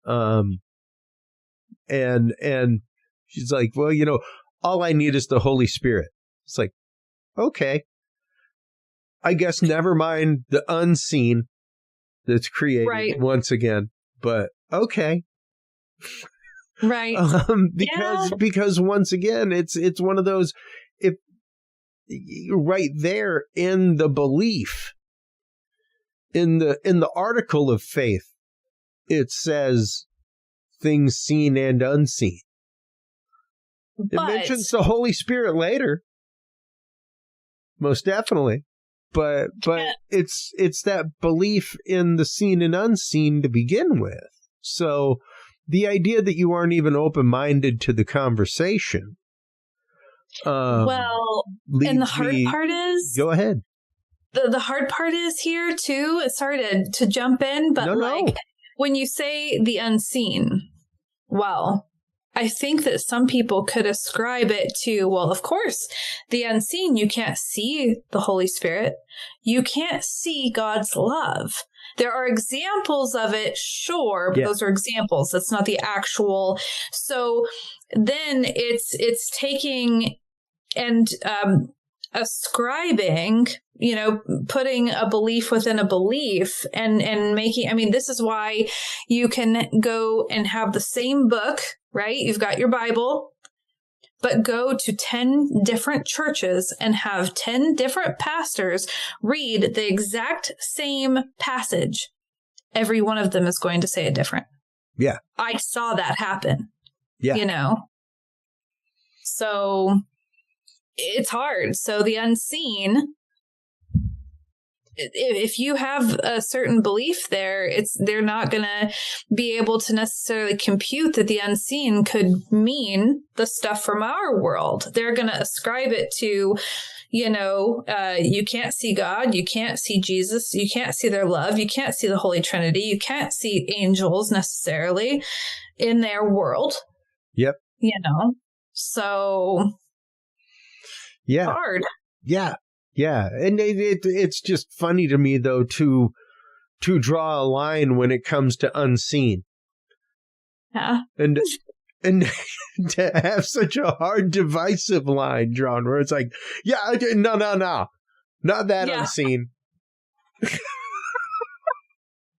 And she's like, well, all I need is the Holy Spirit. It's like, okay. I guess never mind the unseen that's created once again, but okay. Right. Because once again, it's one of those, if right there in the belief, in the article of faith, it says things seen and unseen. It mentions the Holy Spirit later. Most definitely. But it's that belief in the seen and unseen to begin with. So the idea that you aren't even open-minded to the conversation. And the hard part is... Go ahead. The hard part is here, too. Sorry to jump in, but when you say the unseen, I think that some people could ascribe it to, well, of course, the unseen, you can't see the Holy Spirit. You can't see God's love. There are examples of it, sure, but those are examples. That's not the actual. So then it's taking and ascribing, putting a belief within a belief and making, this is why you can go and have the same book, right? You've got your Bible, but go to 10 different churches and have 10 different pastors read the exact same passage. Every one of them is going to say it different. Yeah. I saw that happen. Yeah. So it's hard. So the unseen, if you have a certain belief there, they're not going to be able to necessarily compute that the unseen could mean the stuff from our world. They're going to ascribe it to, you can't see God, you can't see Jesus, you can't see their love, you can't see the Holy Trinity, you can't see angels necessarily in their world. Yep. So yeah, hard. Yeah. And it's just funny to me, though, to draw a line when it comes to unseen. Yeah. And to have such a hard, divisive line drawn where it's like, no. Not that unseen.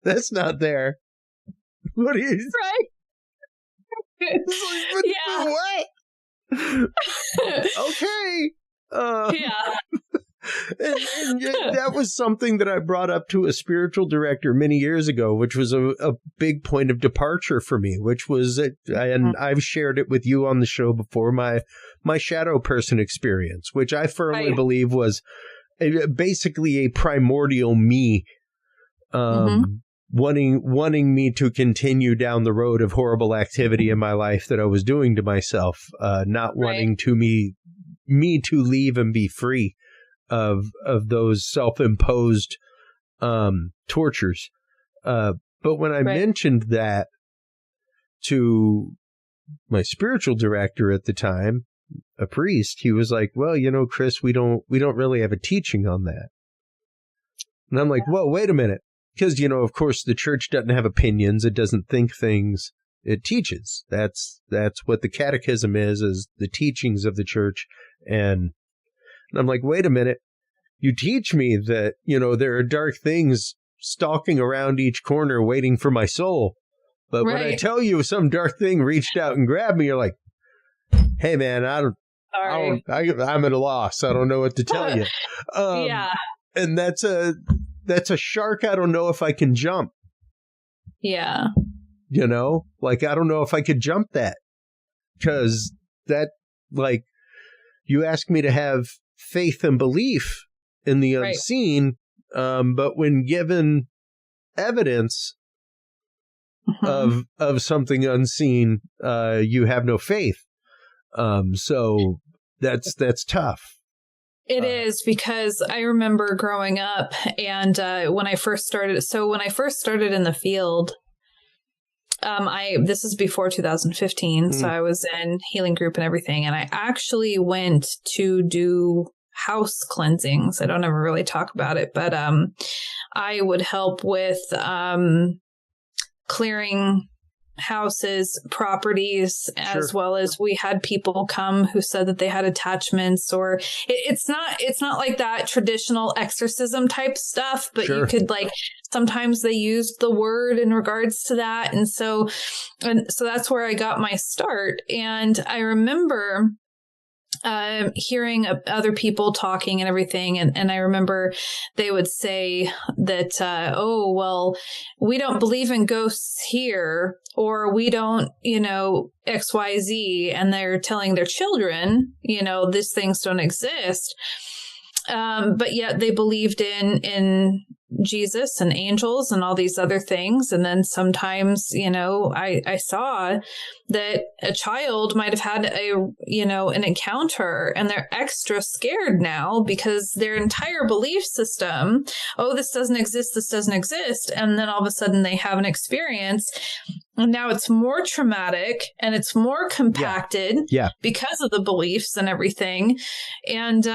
That's not there. What is... Right. What? Okay. And that was something that I brought up to a spiritual director many years ago, which was a big point of departure for me, which was, and I've shared it with you on the show before, my shadow person experience, which I firmly believe was basically a primordial me, wanting me to continue down the road of horrible activity in my life that I was doing to myself, not wanting to me to leave and be free of those self-imposed tortures. But when I mentioned that to my spiritual director at the time, a priest, he was like, well, Chris, we don't really have a teaching on that. And I'm like, whoa, wait a minute. Because, of course, the church doesn't have opinions. It doesn't think things. It teaches. That's what the catechism is the teachings of the church. And I'm like, wait a minute. You teach me that, there are dark things stalking around each corner waiting for my soul. But when I tell you some dark thing reached out and grabbed me, you're like, hey, man, I'm at a loss. I don't know what to tell you. And that's a shark I don't know if I can jump. Yeah. I don't know if I could jump that. Because that, you ask me to have faith and belief in the unseen, but when given evidence of something unseen, you have no faith. So that's tough. It is, because I remember growing up and when I first started in the field, this is before 2015, so I was in healing group and everything, and I actually went to do house cleansings. I don't ever really talk about it, but I would help with clearing houses, properties, as well as we had people come who said that they had attachments, or it's not like that traditional exorcism type stuff, but you could sometimes they used the word in regards to that. And so that's where I got my start. And I remember hearing other people talking and everything. And I remember they would say that, oh, well, we don't believe in ghosts here, or we don't, XYZ. And they're telling their children, these things don't exist. But yet they believed in Jesus and angels and all these other things. And then sometimes, I saw that a child might have had an encounter, and they're extra scared now because their entire belief system, oh, this doesn't exist. And then all of a sudden they have an experience, and now it's more traumatic and it's more compacted because of the beliefs and everything. And,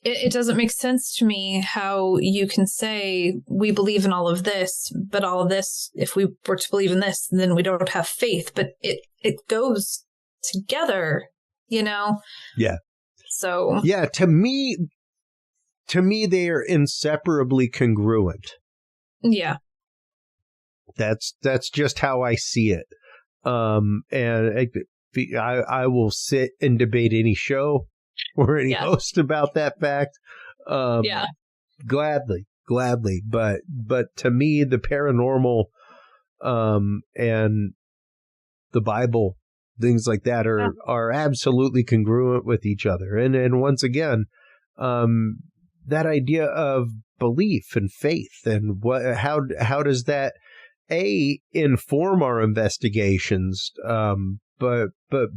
it doesn't make sense to me how you can say we believe in all of this, but all of this, if we were to believe in this, then we don't have faith. But it goes together, Yeah. So. Yeah, to me, they are inseparably congruent. Yeah. That's just how I see it. And I will sit and debate any show or any host about that fact. Gladly. But to me, the paranormal, and the Bible, things like that are absolutely congruent with each other. And once again, that idea of belief and faith, and how does that inform our investigations, but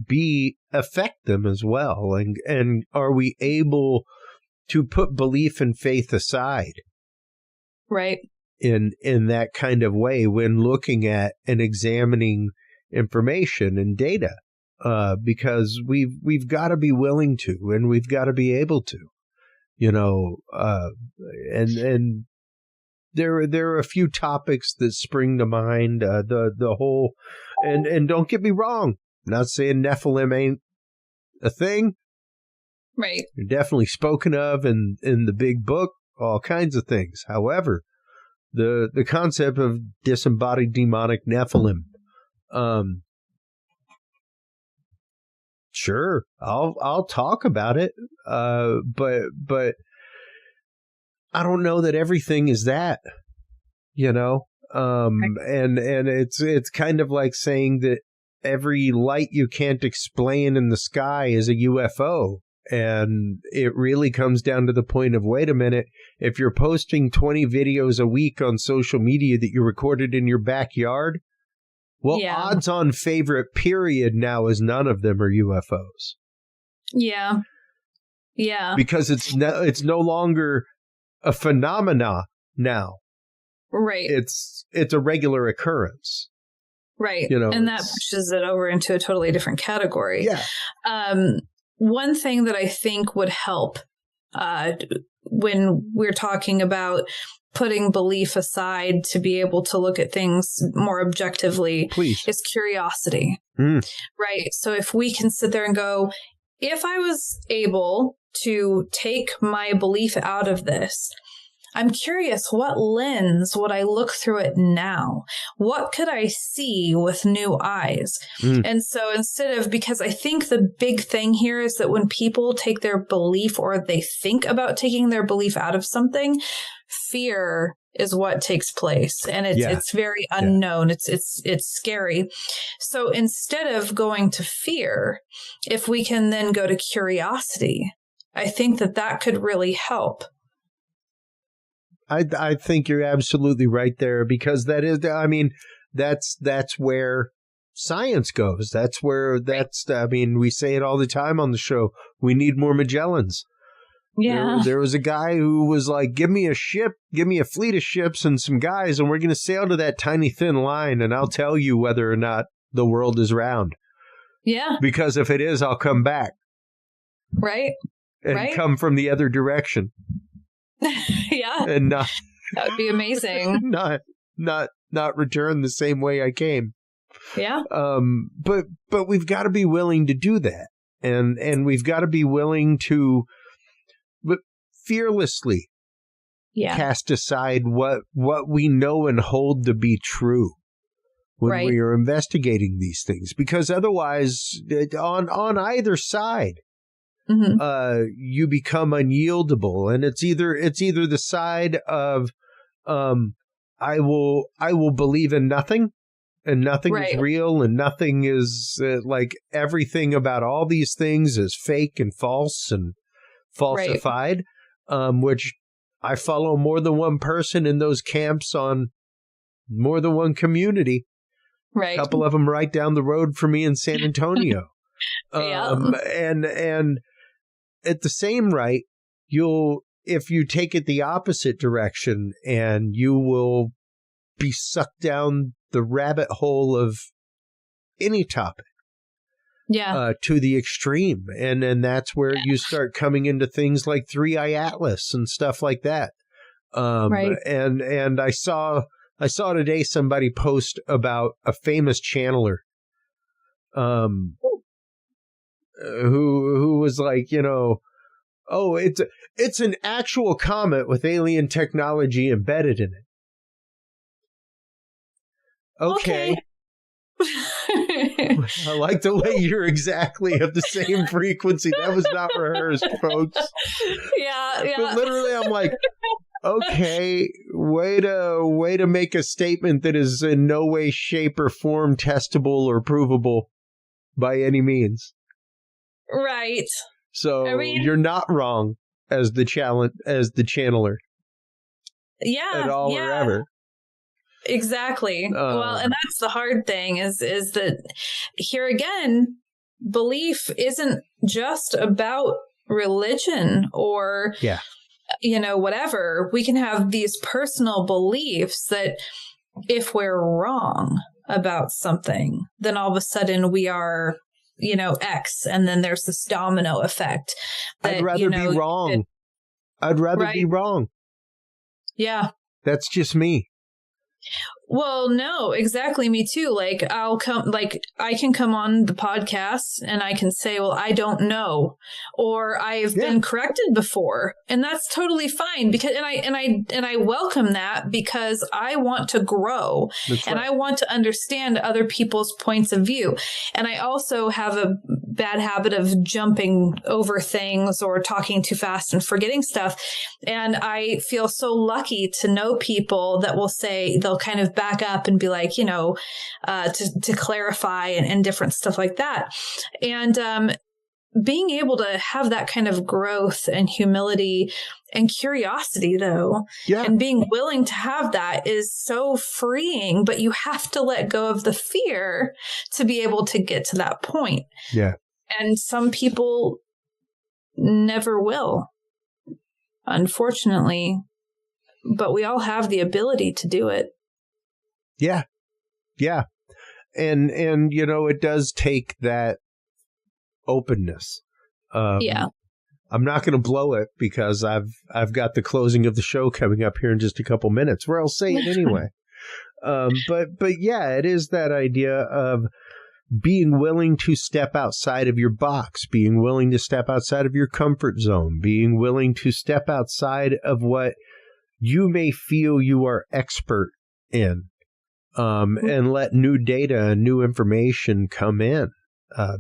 B, affect them as well? And are we able to put belief and faith aside? Right. In that kind of way when looking at and examining information and data, because we've got to be willing to, and we've got to be able to, and there are a few topics that spring to mind. The whole, and don't get me wrong, I'm not saying Nephilim ain't a thing. Right. They're definitely spoken of in the big book, all kinds of things. However, the concept of disembodied demonic Nephilim, sure, I'll talk about it, but I don't know that everything is that, and it's kind of like saying that every light you can't explain in the sky is a UFO. And it really comes down to the point of, wait a minute, if you're posting 20 videos a week on social media that you recorded in your backyard, well, odds on favorite period now is none of them are UFOs. Yeah. Yeah. Because it's no longer a phenomena now. Right. It's a regular occurrence. Right. You know, and that pushes it over into a totally different category. Yeah. One thing that I think would help when we're talking about putting belief aside to be able to look at things more objectively is curiosity. Right. So if we can sit there and go, if I was able to take my belief out of this, I'm curious, what lens would I look through it now? What could I see with new eyes? And so because I think the big thing here is that when people take their belief or they think about taking their belief out of something, fear is what takes place. And it's very unknown. It's scary. So instead of going to fear, if we can then go to curiosity, I think that could really help. I think you're absolutely right there, because that's where science goes. We say it all the time on the show. We need more Magellans. Yeah. There was a guy who was like, give me a ship, give me a fleet of ships and some guys, and we're going to sail to that tiny thin line, and I'll tell you whether or not the world is round. Yeah. Because if it is, I'll come back. Right. And come from the other direction. Yeah. And not, that would be amazing. Not return the same way I came. Yeah. But we've got to be willing to do that. And we've got to be willing to fearlessly cast aside what we know and hold to be true when we are investigating these things, because otherwise on either side, you become unyieldable, and it's either the side of I will believe in nothing, and nothing is real, and nothing is like everything about all these things is fake and false and falsified, which I follow more than one person in those camps on more than one community. Right. A couple of them right down the road from me in San Antonio. And at the same rate, if you take it the opposite direction, and you will be sucked down the rabbit hole of any topic. To the extreme. And that's where you start coming into things like 3-Eye Atlas and stuff like that. And I saw today somebody post about a famous channeler who was like, it's an actual comet with alien technology embedded in it. Okay. I like the way you're exactly of the same frequency. That was not rehearsed, folks. Yeah. But literally, I'm like, okay, way to make a statement that is in no way, shape, or form testable or provable by any means. Right. So you're not wrong as the channeler. Yeah. At all or ever. Exactly. Well, and that's the hard thing is that here again, belief isn't just about religion or, whatever. We can have these personal beliefs that if we're wrong about something, then all of a sudden we are, X, and then there's this domino effect. That, I'd rather be wrong. I'd rather be wrong. Yeah. That's just me. Well, no, exactly. Me too. Like I can come on the podcast and I can say, well, I don't know, or I've been corrected before, and that's totally fine because, and I welcome that because I want to grow and I want to understand other people's points of view. And I also have a bad habit of jumping over things or talking too fast and forgetting stuff. And I feel so lucky to know people that will say, they'll kind of back up and be like, to clarify and different stuff like that. And being able to have that kind of growth and humility and curiosity, though, and being willing to have that is so freeing, but you have to let go of the fear to be able to get to that point. Yeah. And some people never will, unfortunately, but we all have the ability to do it. Yeah. Yeah. And it does take that openness. I'm not going to blow it because I've got the closing of the show coming up here in just a couple minutes, where I'll say it anyway. But yeah, it is that idea of being willing to step outside of your box, being willing to step outside of your comfort zone, being willing to step outside of what you may feel you are expert in, and let new data and new information come in.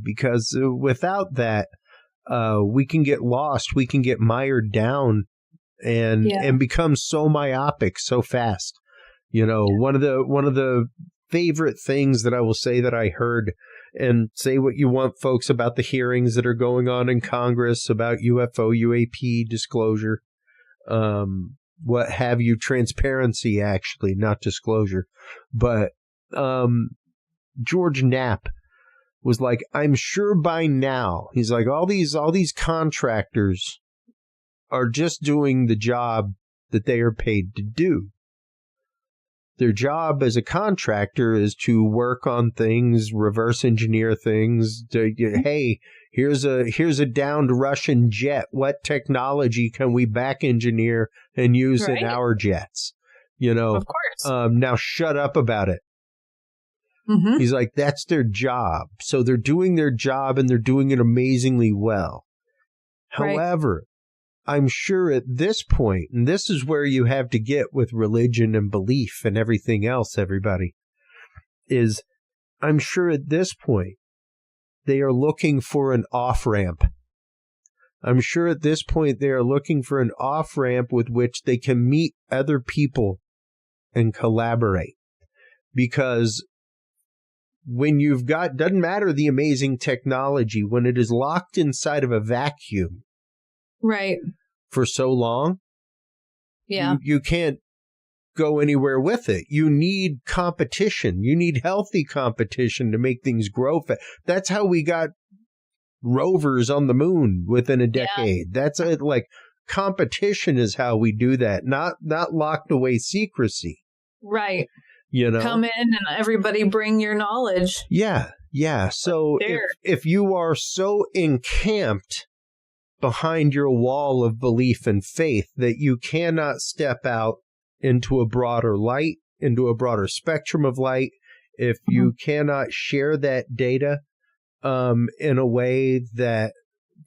Because without that, we can get lost, we can get mired down and become so myopic so fast. One of the favorite things that I will say that I heard, and say what you want, folks, about the hearings that are going on in Congress about UFO, UAP disclosure, what have you, transparency, actually, not disclosure. But George Knapp was like, I'm sure by now, he's like, all these contractors are just doing the job that they are paid to do. Their job as a contractor is to work on things, reverse engineer things. Hey, here's a downed Russian jet. What technology can we back engineer and use in our jets? Of course. Now shut up about it. Mm-hmm. He's like, that's their job. So they're doing their job, and they're doing it amazingly well. However, I'm sure at this point, and this is where you have to get with religion and belief and everything else, everybody, is I'm sure at this point they are looking for an off-ramp. I'm sure at this point they are looking for an off-ramp with which they can meet other people and collaborate. Because when you've got, doesn't matter the amazing technology, when it is locked inside of a vacuum, right, for so long, you can't go anywhere with it. You need competition. You need healthy competition to make things grow. That's how we got rovers on the moon within a decade. That's it. Like, competition is how we do that, not locked away secrecy. Right. Come in and everybody bring your knowledge. Yeah. So if you are so encamped behind your wall of belief and faith that you cannot step out into a broader light, into a broader spectrum of light, if you cannot share that data in a way that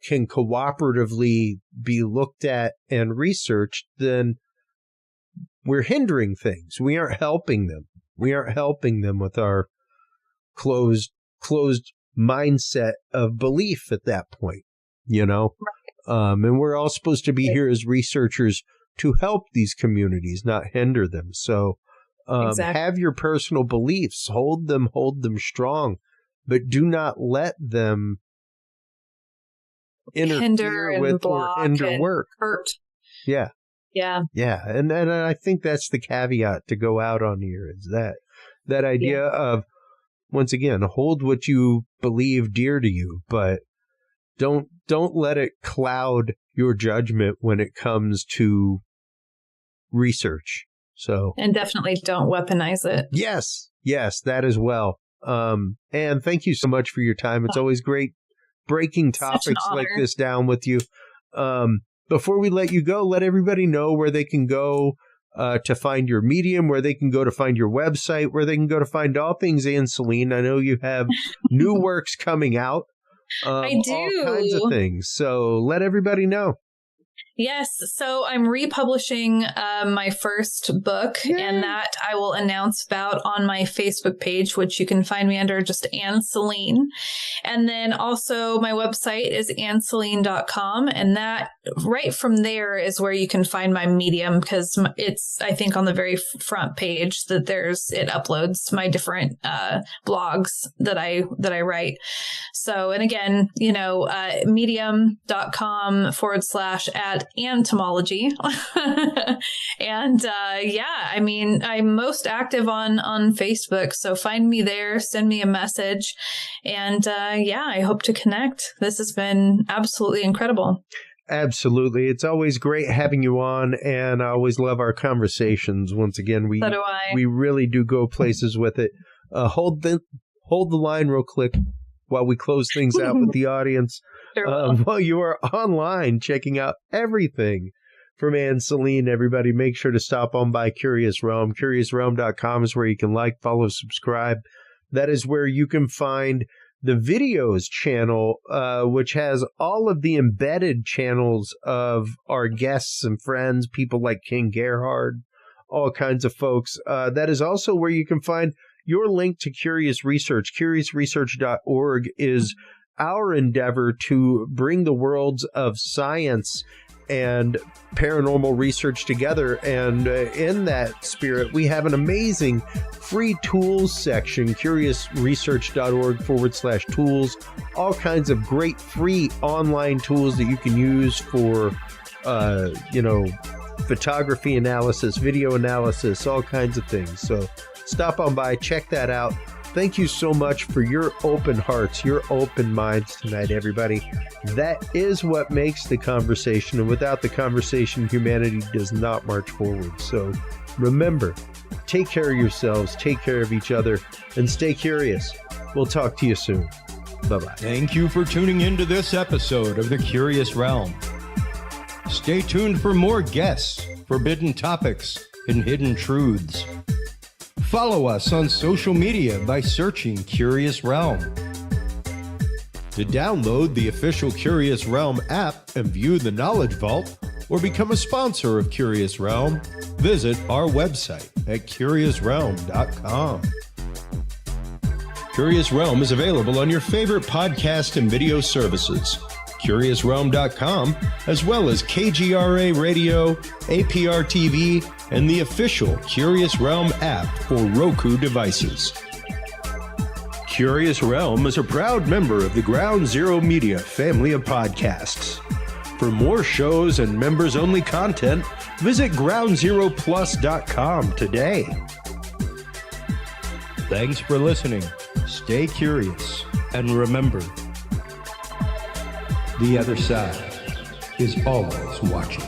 can cooperatively be looked at and researched, then we're hindering things. We aren't helping them. We aren't helping them with our closed mindset of belief at that point, Right. And we're all supposed to be here as researchers to help these communities, not hinder them. So have your personal beliefs, hold them strong, but do not let them interfere with or hinder work. Hurt. Yeah. And I think that's the caveat to go out on here, is that idea of, once again, hold what you believe dear to you, but don't let it cloud your judgment when it comes to research. So, and definitely don't weaponize it. Yes, that as well. And thank you so much for your time. It's always great breaking topics like this down with you. Before we let you go, let everybody know where they can go to find your medium, where they can go to find your website, where they can go to find all things Ann Selene. I know you have new works coming out. I do. All kinds of things. So let everybody know. Yes. So I'm republishing my first book, and that I will announce about on my Facebook page, which you can find me under just Ann Selene. And then also my website is annselene.com. And that right from there is where you can find my medium, because it's, I think, on the very front page that it uploads my different blogs that I write. So, and again, medium.com/@entomology. And I mean, I'm most active on Facebook. So find me there, send me a message. And I hope to connect. This has been absolutely incredible. Absolutely. It's always great having you on, and I always love our conversations. Once again, So do I. We really do go places with it. Hold hold the line real quick while we close things out with the audience. While you are online checking out everything from Ann Selene, everybody, make sure to stop on by Curious Realm. CuriousRealm.com is where you can like, follow, subscribe. That is where you can find the videos channel, which has all of the embedded channels of our guests and friends, people like King Gerhard, all kinds of folks. That is also where you can find your link to Curious Research. CuriousResearch.org is our endeavor to bring the worlds of science and paranormal research together. And in that spirit, we have an amazing free tools section, curiousresearch.org/tools, all kinds of great free online tools that you can use for, photography analysis, video analysis, all kinds of things. So stop on by, check that out. Thank you so much for your open hearts, your open minds tonight, everybody. That is what makes the conversation, and without the conversation, humanity does not march forward. So remember, take care of yourselves, take care of each other, and stay curious. We'll talk to you soon. Bye-bye. Thank you for tuning into this episode of The Curious Realm. Stay tuned for more guests, forbidden topics, and hidden truths. Follow us on social media by searching Curious Realm. To download the official Curious Realm app and view the Knowledge Vault, or become a sponsor of Curious Realm, visit our website at curiousrealm.com. Curious Realm is available on your favorite podcast and video services, curiousrealm.com, as well as KGRA Radio, APR TV, and the official Curious Realm app for Roku devices. Curious Realm is a proud member of the Ground Zero Media family of podcasts. For more shows and members-only content, visit groundzeroplus.com today. Thanks for listening. Stay curious, and remember, the other side is always watching.